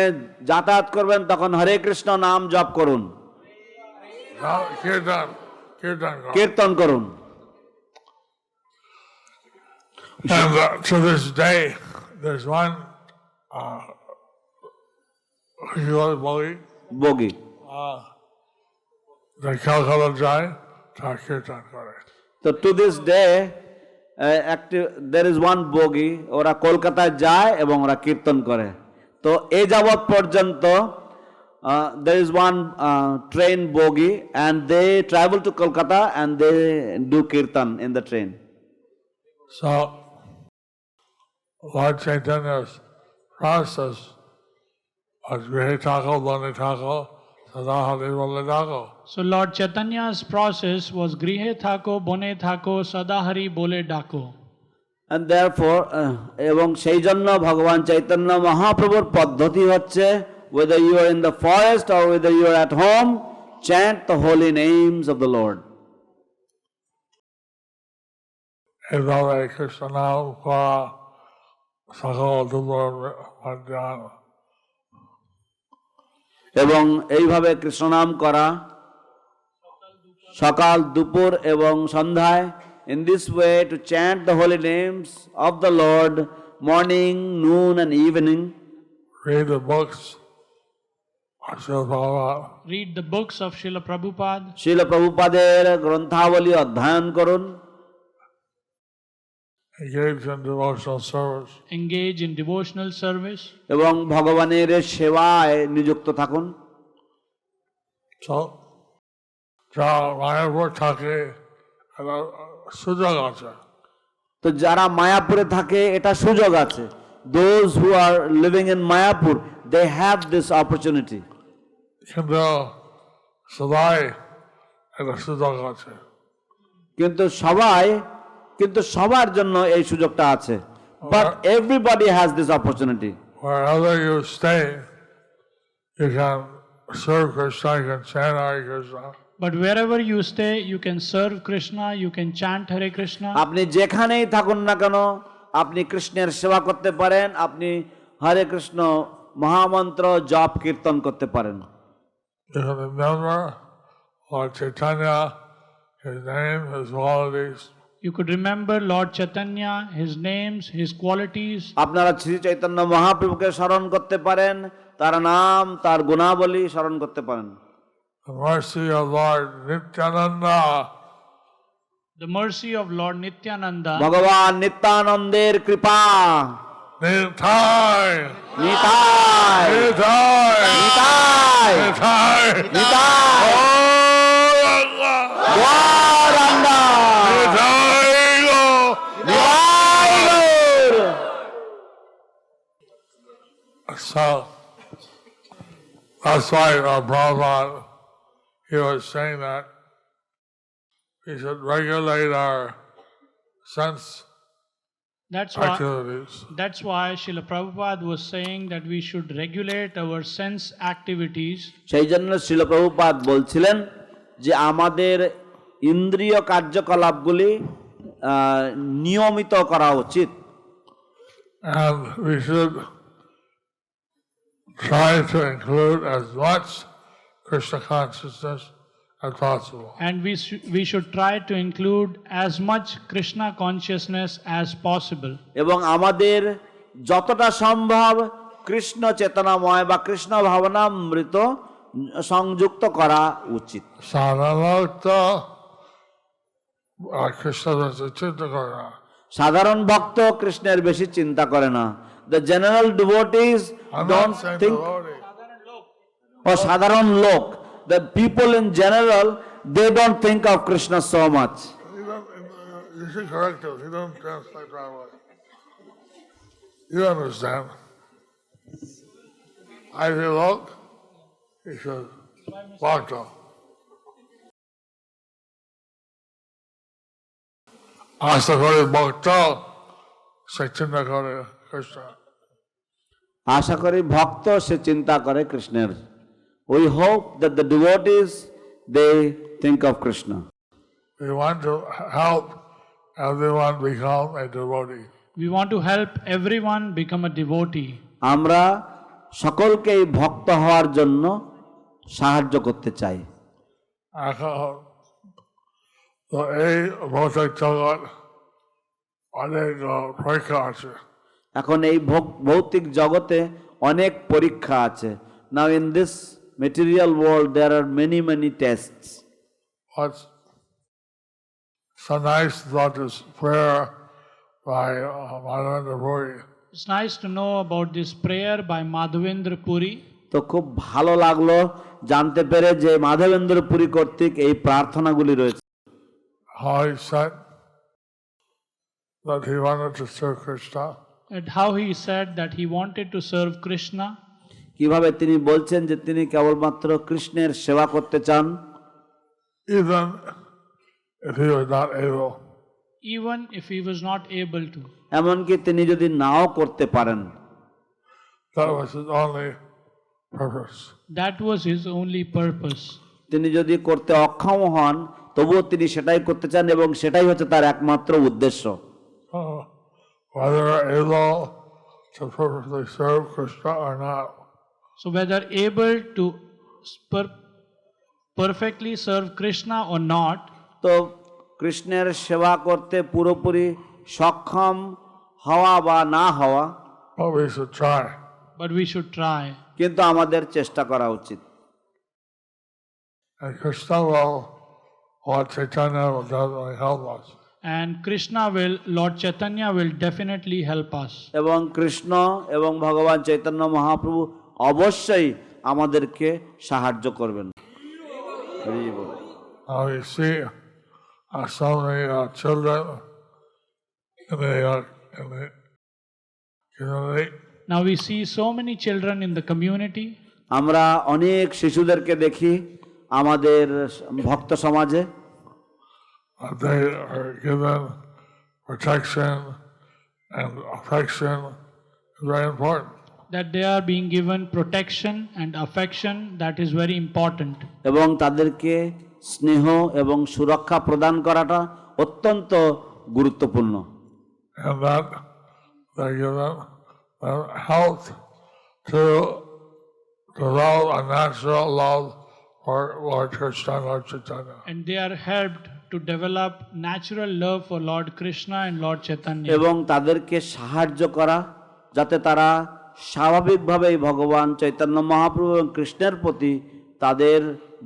Speaker 4: যাতায়াত করবেন তখন হরে কৃষ্ণ নাম জপ করুন,
Speaker 1: Now, kirtan.
Speaker 4: কীর্তন করুন।
Speaker 1: And to this day, there's one, he was
Speaker 4: bogie
Speaker 1: the Calcutta যায়, তার কীর্তন করে।
Speaker 4: তো to this day there is one bogie, ওরা কলকাতায় যায় এবং ওরা কীর্তন করে। তো এই যাবৎ পর্যন্ত there is one train bogie and they travel to Kolkata and they do kirtan in the train.
Speaker 1: So, Lord Chaitanya's process was Grihe Thako, Bane Thako, Sadahari Bale Thako.
Speaker 5: So Lord Chaitanya's process was Grihe Thako, Bone Thako, Sadahari Bole Dako.
Speaker 4: And therefore, এবং সেই জন্য ভগবান চৈতন্য মহাপ্রভুর পদ্ধতি হচ্ছে whether you are in the forest or whether you are at home, chant the holy names of the Lord.
Speaker 1: এইভাবে কৃষ্ণ নাম করা সকল দুপুর মধ্যাহ্ন
Speaker 4: এবং এইভাবে কৃষ্ণ নাম করা সকাল দুপুর এবং সন্ধ্যায়, in this way to chant the holy names of the Lord morning, noon and evening.
Speaker 1: read the books of Srila Prabhupada,
Speaker 5: Read the books of Srila Prabhupada.
Speaker 4: শিল প্রভুপাদের গ্রন্থাবলী অধ্যয়ন করুন,
Speaker 1: engage in devotional service,
Speaker 5: Engage in devotional service.
Speaker 4: এবং ভগবানের সেবায় নিযুক্ত থাকুন।
Speaker 1: so যা মায়াপুর থাকে একটা সুযোগ আছে,
Speaker 4: তো যারা মায়াপুরে থাকে এটা সুযোগ আছে। Those who are living in Mayapur, they have this opportunity.
Speaker 1: কিন্তু সবাই একটা সুযোগ আছে।
Speaker 4: কিন্তু সবার জন্য এই সুযোগটা আছে। But everybody has this opportunity.
Speaker 1: Wherever you stay, you can serve Krishna, you can chant Hare Krishna.
Speaker 5: But wherever you stay, you can serve Krishna, you can chant Hare Krishna.
Speaker 4: আপনি যেখানেই থাকুন না কেন, আপনি কৃষ্ণের সেবা করতে পারেন, আপনি হরে কৃষ্ণ মহামন্ত্র জপ কীর্তন করতে পারেন।
Speaker 1: You can remember Lord Chaitanya, his name, his qualities.
Speaker 5: You could remember Lord Chaitanya, his names, his qualities.
Speaker 4: আপনারা শ্রী চৈতন্য মহাপ্রভুকে স্মরণ করতে পারেন, তার নাম, তার গুণাবলী স্মরণ করতে পারেন।
Speaker 1: The mercy of Lord Nityananda,
Speaker 5: The mercy of Lord Nityananda.
Speaker 4: ভগবান নিত্যানন্দের কৃপা,
Speaker 1: Nitai,
Speaker 4: Nitai
Speaker 1: Nitai,
Speaker 4: Nitai
Speaker 1: Nitai,
Speaker 4: Nitai
Speaker 1: Gauranga,
Speaker 4: Gauranga,
Speaker 1: Nitai,
Speaker 4: Nitai Gour.
Speaker 1: So that's why Prabhupada, he was saying that we should regulate our sense activities.
Speaker 5: That's why Srila Prabhupada was saying that we should regulate our sense activities.
Speaker 4: সেই জন্য শ্রীল প্রভুপাদ বলছিলেন যে আমাদের ইন্দ্রিয় কার্যকলাপগুলি নিয়মিত করা উচিত,
Speaker 1: And we should try to include as much Krishna consciousness as possible.
Speaker 5: And we should try to include as much Krishna consciousness as possible.
Speaker 4: এবং আমাদের যতটা সম্ভব কৃষ্ণ চেতনাময় বা কৃষ্ণ ভাবনামৃত সংযুক্ত করা উচিত।
Speaker 1: Sadhanakta Krishna Chitta Karna.
Speaker 4: সাধারণ ভক্ত কৃষ্ণের বেশি চিন্তা করে না। The general devotees
Speaker 1: I'm
Speaker 4: don't
Speaker 1: not saying
Speaker 4: think,
Speaker 1: devotee.
Speaker 4: or সাধারণ লোক, the people in general, they don't think of Krishna so much.
Speaker 1: You should correct us. You don't translate that way. You understand. I feel look, he says, Bhakta. Asta kore Bhakta, Chaitanya kore Krishna.
Speaker 4: আশা করি ভক্ত সে চিন্তা করে কৃষ্ণের। We hope that the devotees, they think of Krishna.
Speaker 1: We want to help everyone become a devotee.
Speaker 5: We want to help everyone become a devotee.
Speaker 4: আমরা সকলকেই ভক্ত হওয়ার জন্য সাহায্য করতে চাই।
Speaker 1: এখন তো এই ভৌতিক জগৎ অনেক পরীক্ষা আছে।
Speaker 4: এখন এই ভৌতিক জগতে অনেক পরীক্ষা আছে। Now in this material world there are many tests.
Speaker 1: What's so nice about this prayer by Madhavendra Puri.
Speaker 5: It's nice to know about this prayer by Madhavendra Puri.
Speaker 4: তো খুব ভালো লাগলো জানতে পেরে যে মাধবেন্দ্র পুরী কর্তৃক এই প্রার্থনাগুলি রয়েছে।
Speaker 1: How he said that he wanted to serve Krishna.
Speaker 5: And how he said that he wanted to serve Krishna,
Speaker 4: কিভাবে তিনি বলছেন যে তিনি কেবলমাত্র কৃষ্ণের সেবা করতে চান,
Speaker 1: even if he was not able.
Speaker 5: even if he was not able to.
Speaker 4: এমনকি তিনি যদি নাও করতে পারেন।
Speaker 1: That was his only purpose.
Speaker 5: That was his only purpose.
Speaker 4: তিনি যদি করতে অক্ষম হন তবুও তিনি সেটাই করতে চান এবং সেটাই হচ্ছে তার একমাত্র উদ্দেশ্য।
Speaker 1: Whether able to perfectly serve Krishna or not.
Speaker 5: So whether able to perfectly serve Krishna or not,
Speaker 4: তো কৃষ্ণের সেবা করতে পুরোপুরি সক্ষম হওয়া বা না হওয়া,
Speaker 1: But we should try.
Speaker 5: but we should try.
Speaker 4: কিন্তু আমাদের চেষ্টা করা উচিত।
Speaker 1: And Krishna will, Lord Chaitanya will definitely help us.
Speaker 5: And Krishna will, Lord Chaitanya will definitely help us.
Speaker 4: এবং কৃষ্ণ এবং ভগবান চৈতন্য মহাপ্রভু অবশ্যই আমাদেরকে সাহায্য করবেন। হরি বল।
Speaker 1: Now we see so many children in the community.
Speaker 5: Now we see so many children in the community.
Speaker 4: আমরা অনেক শিশুদেরকে দেখি আমাদের ভক্ত সমাজে,
Speaker 1: They are given protection and affection. Is very important.
Speaker 5: That they are being given protection and affection, that is very important.
Speaker 4: এবং তাদেরকে স্নেহ এবং সুরক্ষা প্রদান করাটা অত্যন্ত গুরুত্বপূর্ণ।
Speaker 1: And that they give them health to develop a natural love for Lord Krishna and Lord Chaitanya.
Speaker 5: And they are helped to develop natural love for Lord Krishna and Lord Chaitanya.
Speaker 4: এবং তাদেরকে সাহায্য করা যাতে তারা স্বাভাবিকভাবেই ভগবান চৈতন্য মহাপ্রভু এবং কৃষ্ণের প্রতি তাদের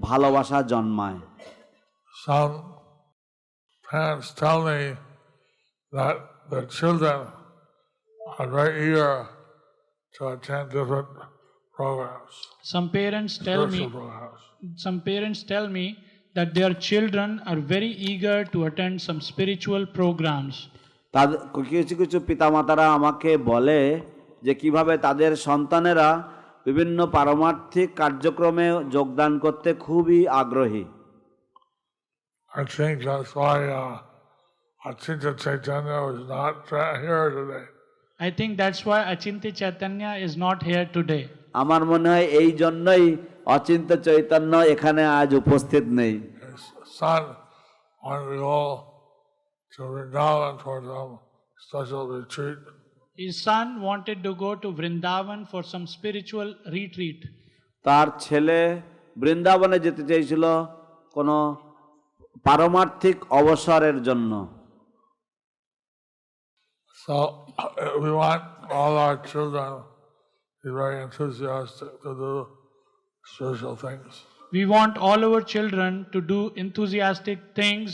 Speaker 4: ভালোবাসা জন্মায়।
Speaker 1: Some parents tell me that the children are very eager to attend different programs,
Speaker 5: Some parents tell
Speaker 1: spiritual
Speaker 5: me,
Speaker 1: programs.
Speaker 5: some parents tell me that their children are very eager to attend some spiritual programs.
Speaker 4: তাদের কিছু কিছু পিতামাতারা আমাকে বলে যে কিভাবে তাদের সন্তানেরা বিভিন্ন পারমার্থিক কার্যক্রমে যোগদান করতে খুবই আগ্রহী।
Speaker 1: I think that's why Achintya Chaitanya was not here today.
Speaker 5: I think that's why Achintya Chaitanya is not here today.
Speaker 4: আমার মনে হয় এই জন্যই অচিন্ত চৈতন্য এখানে আজ উপস্থিত নেই।
Speaker 1: His son wanted to go to Vrindavan for some special retreat.
Speaker 5: His son wanted to go to Vrindavan for some spiritual retreat.
Speaker 4: তার ছেলে বৃন্দাবনে যেতে চেয়েছিল কোনো পারমার্থিক অবসরের জন্য।
Speaker 1: So we want all our children to be very enthusiastic to do spiritual things.
Speaker 5: We want all our children to do enthusiastic things.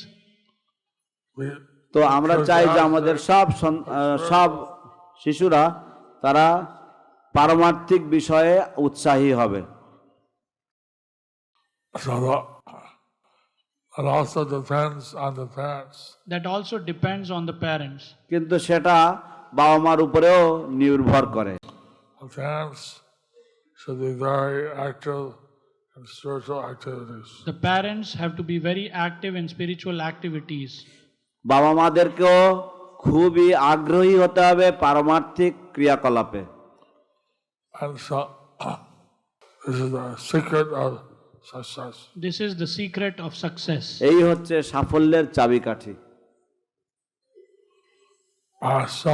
Speaker 1: We,
Speaker 4: তো আমরা চাই যে আমাদের সব শিশুরা তারা পারমার্থিক বিষয়ে উৎসাহী হবে।
Speaker 1: so that also depends on the parents.
Speaker 5: That also depends on the parents.
Speaker 4: কিন্তু সেটা বাবা মার উপরেও নির্ভর করে।
Speaker 1: The parents should be very active in spiritual activities.
Speaker 5: The parents have to be very active in spiritual activities.
Speaker 4: বাবা মাদেরকেও খুবই আগ্রহী হতে হবে পারমার্থিক ক্রিয়াকলাপে।
Speaker 1: And so this is the secret of success.
Speaker 5: This is the secret of success.
Speaker 4: এই হচ্ছে সাফল্যের চাবিকাঠি।
Speaker 1: So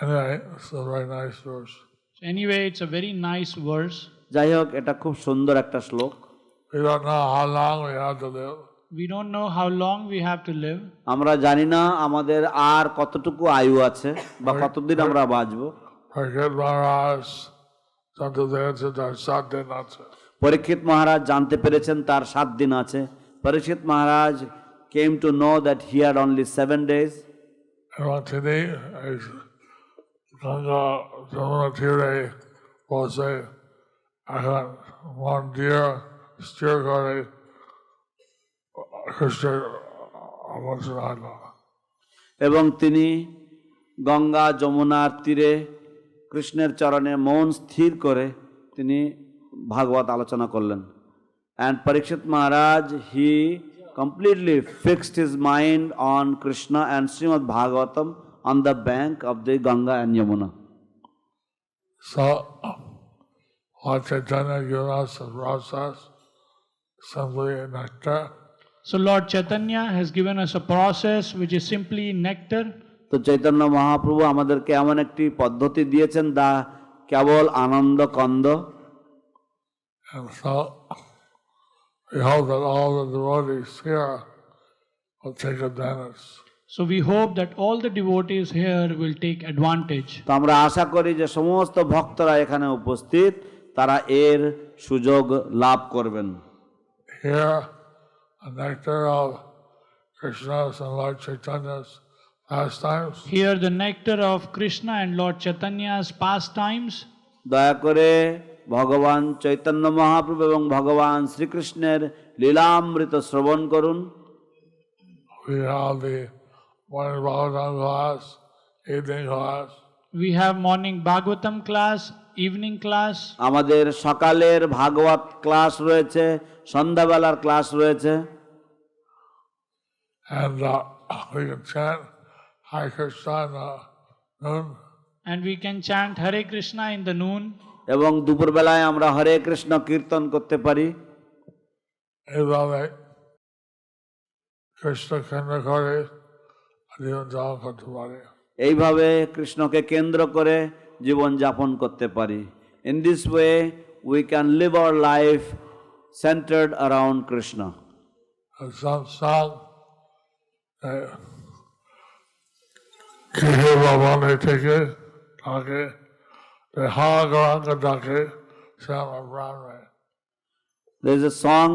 Speaker 1: anyway, it's a very nice verse.
Speaker 5: Anyway, it's a very nice verse.
Speaker 4: যাই হোক এটা খুব সুন্দর একটা শ্লোক।
Speaker 1: We don't know how long we have to live.
Speaker 5: We don't know how long we have to live.
Speaker 4: আমরা জানি না আমাদের আর কতটুকু আয়ু আছে বা কতদিন আমরা বাঁচবো।
Speaker 1: Parikshit Maharaj জানতে পেরেছে তার 7 দিন আছে।
Speaker 4: পরীক্ষিত মহারাজ জানতে পেরেছেন তার 7 দিন আছে। পরীক্ষিত মহারাজ came to know that he had only 7 days.
Speaker 1: এবং তিনি এই গঙ্গা যমুনা তীরে বসে এখন মন দিয়ে স্থির করে খ্রিস্টের আলোচনা হলো।
Speaker 4: এবং তিনি গঙ্গা যমুনার তীরে কৃষ্ণের চরণে মন স্থির করে তিনি ভাগবত আলোচনা করলেন। And Parikshit Maharaj, he completely fixed his mind on Krishna and Srimad Bhagavatam on the bank of the Ganga and Yamuna.
Speaker 1: So, Lord Chaitanya gave us a process, simply nectar.
Speaker 5: So Lord Chaitanya has given us a process which is simply nectar.
Speaker 4: তো চৈতন্য মহাপ্রভু আমাদেরকে এমন একটি পদ্ধতি দিয়েছেন দা কেবল আনন্দ কন্দ।
Speaker 1: And so, we hope that all the devotees here will take advantage.
Speaker 5: So we hope that all the devotees here will take advantage.
Speaker 4: তো আমরা আশা করি যে সমস্ত ভক্তরা এখানে উপস্থিত তারা এর সুযোগ লাভ করবেন।
Speaker 1: Here, a nectar of Krishna's and Lord Chaitanya's pastimes.
Speaker 5: Here the nectar of Krishna and Lord Chaitanya's pastimes.
Speaker 4: দয়া করে ভগবান চৈতন্য মহাপ্রভু এবং ভগবান শ্রীকৃষ্ণের লীলামৃত শ্রবণ করুন।
Speaker 1: We have the morning Bhagavatam class, evening class.
Speaker 5: We have morning Bhagavatam class, evening class.
Speaker 4: আমাদের সকালের ভাগবত ক্লাস রয়েছে, সন্ধ্যাবেলার ক্লাস রয়েছে।
Speaker 1: And we can chant Hare Krishna in the noon.
Speaker 5: And we can chant Hare Krishna in the noon.
Speaker 4: এবং দুপুরবেলায় আমরা হরে কৃষ্ণ কীর্তন করতে পারি।
Speaker 1: এইভাবে কৃষ্ণ কেন্দ্র করে জীবন যাপন করতে পারি।
Speaker 4: এইভাবে কৃষ্ণকে কেন্দ্র করে জীবন যাপন করতে পারি। In this way we can live our life centered around Krishna.
Speaker 1: And some song, গৃহে ভবনে থেকে থাকে হা গঙ্গ ডাকে সে আমার প্রাণ রে।
Speaker 4: There is a song,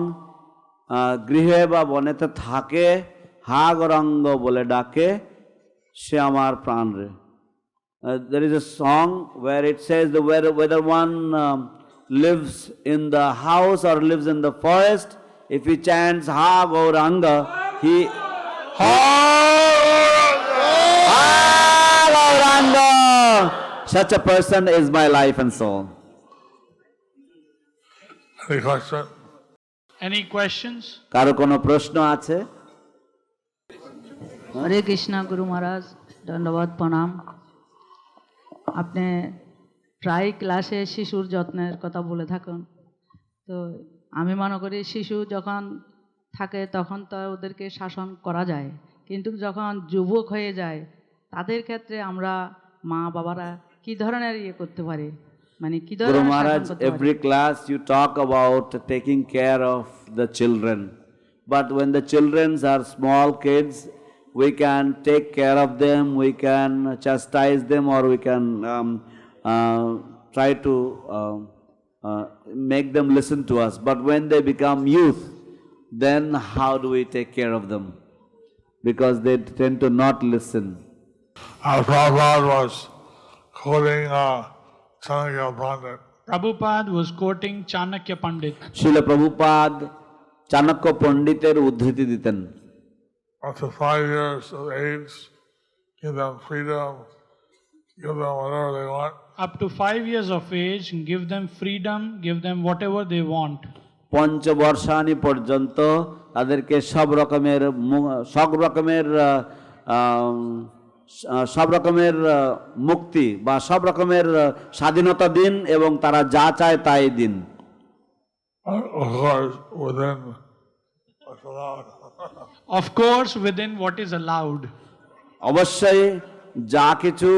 Speaker 4: গৃহে বা বনেতে থাকে হা গরঙ্গ বলে ডাকে সে আমার প্রাণ রে। There is a song where it says that whether one lives in the house or lives in the forest, if he chants ha gauranga, he ha gauranga, such a person is my life and soul.
Speaker 1: Any question?
Speaker 5: Any questions?
Speaker 4: কারো কোনো প্রশ্ন আছে?
Speaker 6: হরে কৃষ্ণ গুরু মহারাজ, ধন্যবাদ, প্রণাম। আপনি প্রায় ক্লাসে শিশুর যত্নের কথা বলে থাকুন। তো আমি মনে করি শিশু যখন থাকে তখন তো ওদেরকে শাসন করা যায়, কিন্তু যখন যুবক হয়ে যায় তাদের ক্ষেত্রে আমরা মা বাবারা কি ধরনের করতে পারি, মানে কি
Speaker 4: Guru
Speaker 6: ধরনের শাসন
Speaker 4: Maharaj,
Speaker 6: করতে পারি?
Speaker 4: every class you talk about taking care of the children. But when the children are small kids, we can take care of them, we can chastise them, or we can try to make them listen to us. But when they become youth, then how do we take care of them? Because they tend to not listen.
Speaker 1: Our Prabhupada was quoting Chanakya Pandit.
Speaker 5: Prabhupada was quoting Chanakya Pandit.
Speaker 4: Srila Prabhupada Chanakya পণ্ডিতের উদ্ধৃতি দিতেন।
Speaker 1: Up to 5 years of age, give them freedom, give them whatever they want.
Speaker 5: Up to 5 years of age, give them freedom, give them whatever they want.
Speaker 4: পঞ্চবর্ষানি পর্যন্ত তাদেরকে সব রকমের মুক্তি বা সব রকমের স্বাধীনতা দিন এবং তারা যা চায় তাই দিন।
Speaker 1: Of course, within what's allowed.
Speaker 5: Of course, within what is allowed.
Speaker 4: অবশ্যই যা কিছু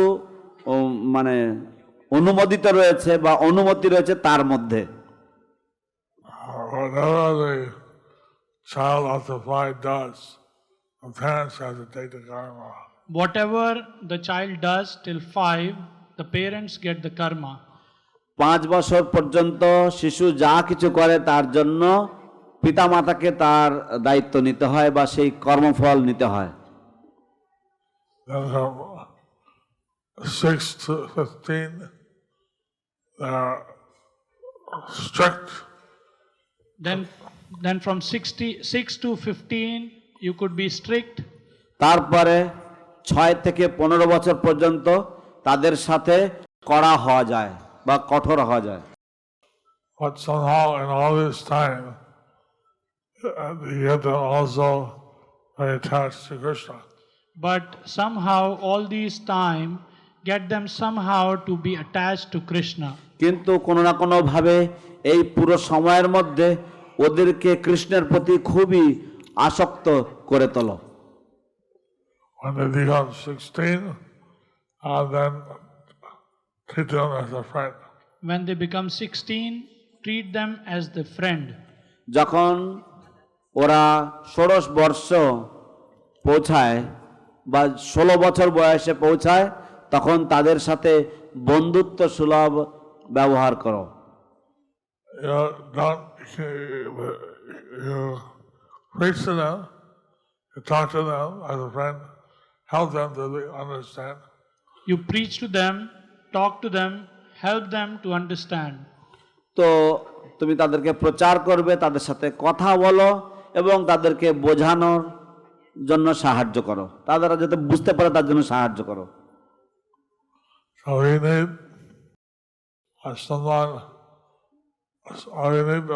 Speaker 4: মানে অনুমোদিত রয়েছে বা অনুমতি রয়েছে তার মধ্যে।
Speaker 1: Whatever the child up to 5 does, the parents have to take the karma.
Speaker 5: Whatever the child does till 5, the parents get the karma.
Speaker 4: 5 বছর পর্যন্ত শিশু যা কিছু করে তার জন্য পিতামাতাকে তার দায়িত্ব নিতে হয় বা সেই কর্মফল নিতে হয়।
Speaker 1: Then from 6 to 15, they're strict.
Speaker 5: Then from 6 to 15, you could be strict.
Speaker 4: তারপরে 6 থেকে 15 বছর পর্যন্ত তাদের সাথে কড়া হওয়া যায় বা কঠোর হওয়া যায়।
Speaker 1: But somehow in all this time, you get them also very attached to Krishna.
Speaker 5: But somehow all these time get them somehow to be attached to Krishna.
Speaker 4: কিন্তু কোনো না কোনো ভাবে এই পুরো সময়ের মধ্যে ওদেরকে কৃষ্ণের প্রতি খুবই আসক্ত করে তোলো।
Speaker 1: When they become 16, then treat them as a friend.
Speaker 5: When they become 16, treat them as the friend.
Speaker 4: যখন ওরা 16 বর্ষ পৌঁছায় বা 16 বছর বয়সে পৌঁছায় তখন তাদের সাথে বন্ধুত্ব সুলভ ব্যবহার করো।
Speaker 1: You preach to them, you talk to them as a friend, help them to understand.
Speaker 5: You preach to them, talk to them, help them to understand.
Speaker 4: তো তুমি তাদেরকে প্রচার করবে, তাদের সাথে কথা বলো এবং তাদেরকে বোঝানোর জন্য সাহায্য করো, তারা যাতে বুঝতে পারে তার জন্য সাহায্য করো।
Speaker 1: So we need someone, we need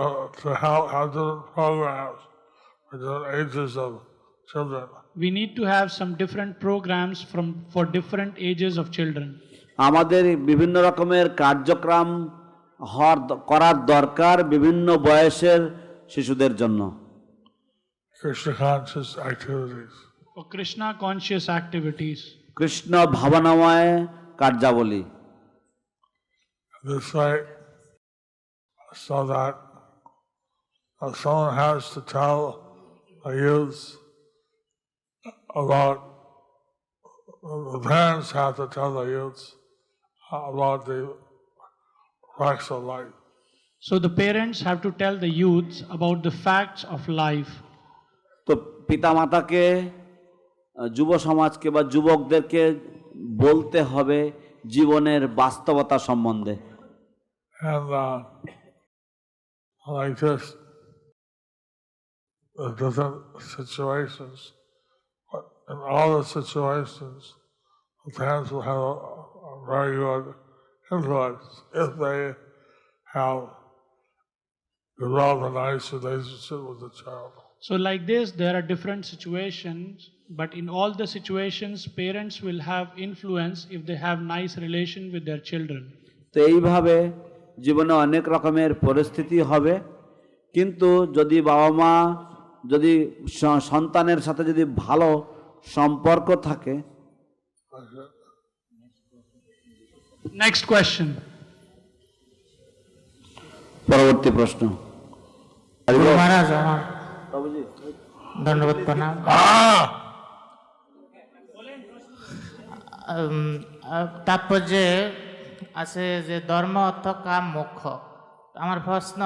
Speaker 1: to have different programs for different ages of children.
Speaker 5: We need to have some different programs for different ages of children.
Speaker 4: আমাদের বিভিন্ন রকমের কার্যক্রম করার দরকার বিভিন্ন বয়সের শিশুদের জন্য।
Speaker 1: Krishna conscious activities.
Speaker 5: For Krishna conscious activities.
Speaker 4: Krishna ভাবনাময় কার্যাবলী।
Speaker 1: This way, so that someone has to tell the youth about, the parents have to tell the youth about the facts of life.
Speaker 5: So the parents have to tell the youths about the facts of life.
Speaker 4: তো পিতামাতাকে যুব সমাজকে বা যুবকদেরকে বলতে হবে জীবনের বাস্তবতা সম্বন্ধে।
Speaker 1: And like this, the different situations, but in all the situations, the parents will have a very good influence if they have developed a nice relationship with the child.
Speaker 5: So like this, there are different situations, but in all the situations, parents will have influence if they have nice relation with their children.
Speaker 4: তো এইভাবে জীবনে অনেক রকমের পরিস্থিতি হবে, কিন্তু যদি বাবা মা যদি সন্তানের সাথে যদি ভালো সম্পর্ক থাকে।
Speaker 5: Next question.
Speaker 4: পরবর্তী প্রশ্ন।
Speaker 7: গুরু মহারাজ, আমার ধন্যবাদ প্রণাম। তাৎপর্যে আছে যে ধর্ম অর্থ কাম মোক্ষ। আমার প্রশ্ন,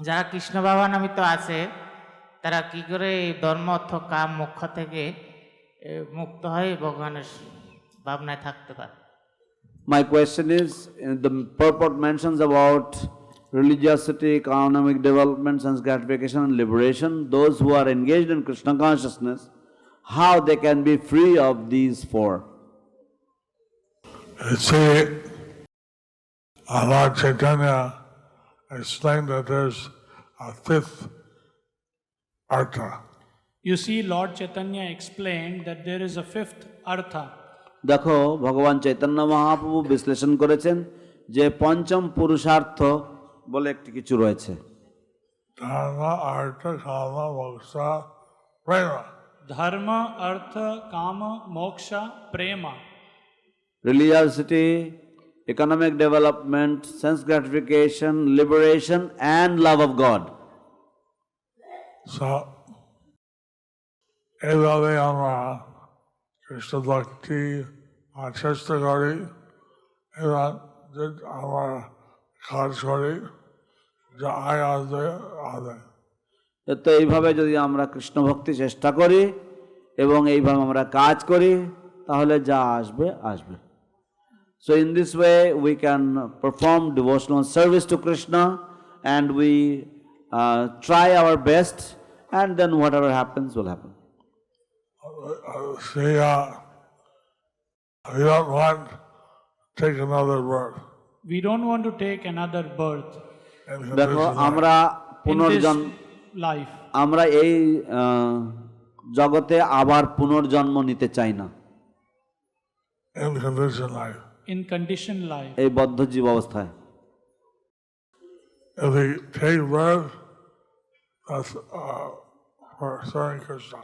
Speaker 7: যারা কৃষ্ণ ভাবান্বিত আছে তারা কি করে এই ধর্ম অর্থ কাম মোক্ষ থেকে মুক্ত হয়ে ভগবানের ভাবনায় থাকতে পারে?
Speaker 4: My question is, the purport mentions about religiosity, economic development, sense gratification and liberation. Those who are engaged in Krishna consciousness, how they can be free of these four?
Speaker 1: See, Lord Chaitanya explained that there's a fifth artha.
Speaker 5: You see, Lord Chaitanya explained that there is a fifth artha.
Speaker 4: দেখো, ভগবান চৈতন্য মহাপ্রভু বিশ্লেষণ করেছেন যে পঞ্চম পুরুষার্থ বলে একটি কিছু রয়েছে।
Speaker 1: Dharma, artha, kama, moksha, prema.
Speaker 5: Dharma, artha, kama, moksha, prema.
Speaker 4: Religiosity, economic development, sense gratification, liberation and love of God.
Speaker 1: So, এইভাবে আমরা কৃষ্ণ ভক্তি চেষ্টা করি এবং আমরা কাজ করি যা আয় আসবে আদায়।
Speaker 4: তো এইভাবে যদি আমরা কৃষ্ণ ভক্তি চেষ্টা করি এবং এইভাবে আমরা কাজ করি তাহলে যা আসবে আসবে। So in this way we can perform devotional service to Krishna, and we try our best, and then whatever happens will happen.
Speaker 1: See, we don't want to take another birth.
Speaker 5: We don't want to take another birth
Speaker 1: And
Speaker 4: দেখো আমরা
Speaker 5: in this
Speaker 4: পুনর্জন্ম
Speaker 5: life.
Speaker 4: আমরা এই জগতে আবার পুনর্জন্ম নিতে চাই না,
Speaker 1: in condition life.
Speaker 5: In conditioned life.
Speaker 4: এই বদ্ধ জীব অবস্থায়।
Speaker 1: If we take birth, that's for serving Krishna.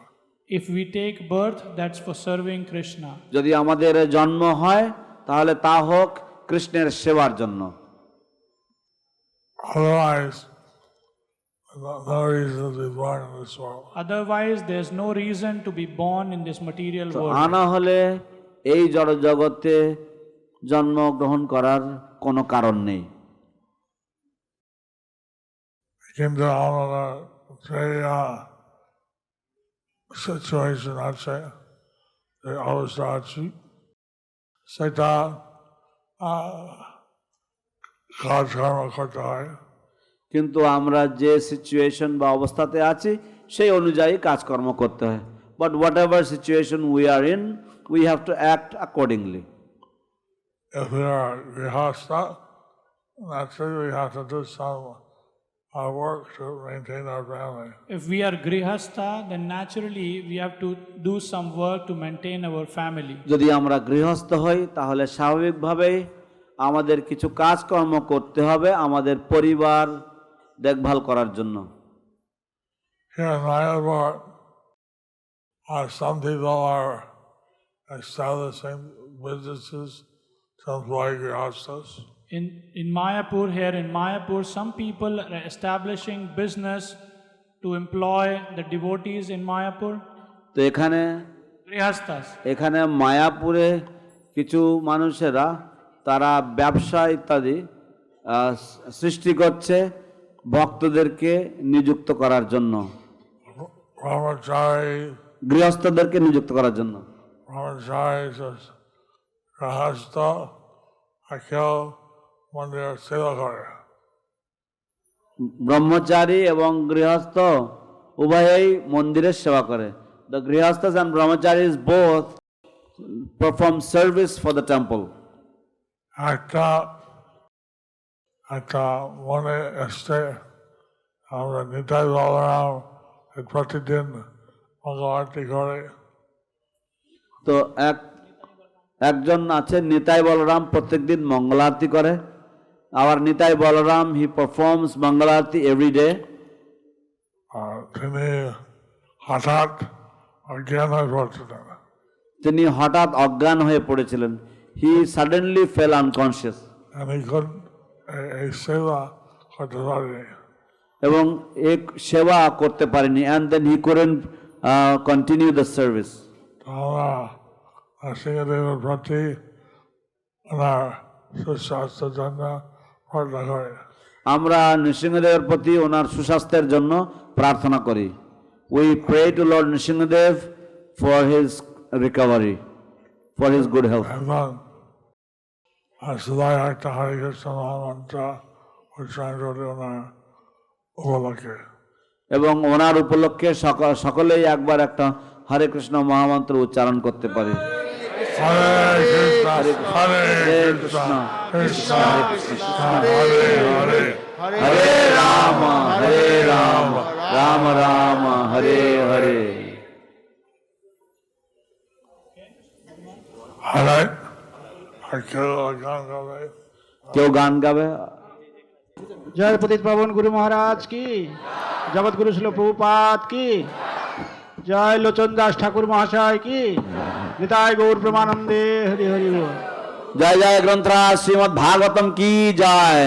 Speaker 5: If we take birth, that's for serving Krishna.
Speaker 4: যদি আমাদের জন্ম হয় তাহলে তা হোক কৃষ্ণের সেবার জন্য।
Speaker 1: Otherwise, no reason to be born in this world.
Speaker 5: Otherwise, there's no reason to be born in this material
Speaker 4: তো
Speaker 5: world.
Speaker 4: আনা হলে এই জড় জগতে জন্মগ্রহণ করার কোনো কারণ নেই।
Speaker 1: কিন্তু আমরা সেই situation আছে, এই অবস্থা আছি, সেটা কাজকর্ম করতে হয়।
Speaker 4: কিন্তু আমরা যে সিচুয়েশন বা অবস্থাতে আছি সেই অনুযায়ী কাজকর্ম করতে হয়। But what ever situation we are in, we have to act accordingly.
Speaker 1: If we are grihastha, naturally we have to do some work to maintain our family.
Speaker 5: If we are grihastha, then naturally we have to do some work to maintain our family.
Speaker 4: যদি আমরা গৃহস্থ হই তাহলে স্বাভাবিকভাবেই আমাদের কিছু কাজকর্ম করতে হবে আমাদের পরিবার দেখভাল করার জন্য।
Speaker 1: Here in Mayapur, some people are establishing businesses to employ grihasthas.
Speaker 5: In Mayapur, here in Mayapur, some people are establishing business to employ the devotees in Mayapur.
Speaker 4: তো
Speaker 5: Grihasthas.
Speaker 4: এখানে মায়াপুরে কিছু মানুষেরা তারা ব্যবসা ইত্যাদি সৃষ্টি করছে ভক্তদেরকে নিযুক্ত করার জন্য,
Speaker 1: Brahmachari,
Speaker 4: গৃহস্থদেরকে নিযুক্ত করার জন্য।
Speaker 1: brahmachari is grihastha, akhil mandir seva kare.
Speaker 4: ব্রহ্মচারী এবং গৃহস্থ উভয়েই মন্দিরের সেবা করে। The grihasthas and brahmacharis both perform service for the temple.
Speaker 1: একটা মনে এসছে আমরা নিতাই বলরাম প্রতিদিন মঙ্গলারতি করে।
Speaker 4: তো একজন আছে নিতাই বলরাম, প্রত্যেকদিন মঙ্গলারতি করে। আবার নিতাই বলরাম হি পারফর্মস মঙ্গলারতি এভরি ডে।
Speaker 1: তিনি হঠাৎ অজ্ঞান হয়ে পড়ছিলেন।
Speaker 4: তিনি হঠাৎ অজ্ঞান হয়ে পড়েছিলেন। He suddenly fell unconscious.
Speaker 1: এই সেবা করতে পারেনি
Speaker 4: এবং এক সেবা করতে পারেনি, and then he couldn't continue the service.
Speaker 1: আমরা নরসিংহদেবের প্রতি ওনার সুস্বাস্থ্যের জন্য প্রার্থনা করি।
Speaker 4: আমরা নৃসিংহদেবের প্রতি ওনার সুস্বাস্থ্যের জন্য প্রার্থনা করি। We pray to lord Nrisimhadev for his recovery, for his good health.
Speaker 1: এবং সবাই একটা হরে কৃষ্ণ মহামন্ত্র উচ্চারণ করে ওনার উপলক্ষে।
Speaker 4: এবং ওনার উপলক্ষে সকলেই একবার একটা হরে কৃষ্ণ মহামন্ত্র উচ্চারণ করতে পারি।
Speaker 1: হরে কৃষ্ণ হরে কৃষ্ণ কৃষ্ণ কৃষ্ণ হরে হরে
Speaker 4: হরে রাম রাম রাম হরে হরে।
Speaker 1: হরে আর কেউ গান গাবে,
Speaker 4: কেউ গান গাবে?
Speaker 8: जय पतित पावन गुरु महाराज की, जगत गुरु श्रील प्रभुपाद की, जय लोचन दास ठाकुर महाशय की, निताय गौर प्रेमानंदे, हरि हरि बोल।
Speaker 4: जय जय ग्रंथराज श्रीमद् भागवतम की जय।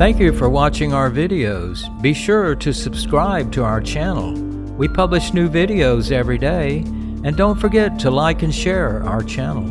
Speaker 2: Thank you for watching our videos. Be sure to subscribe to our channel. We publish new videos every day, and don't forget to like and share our channel.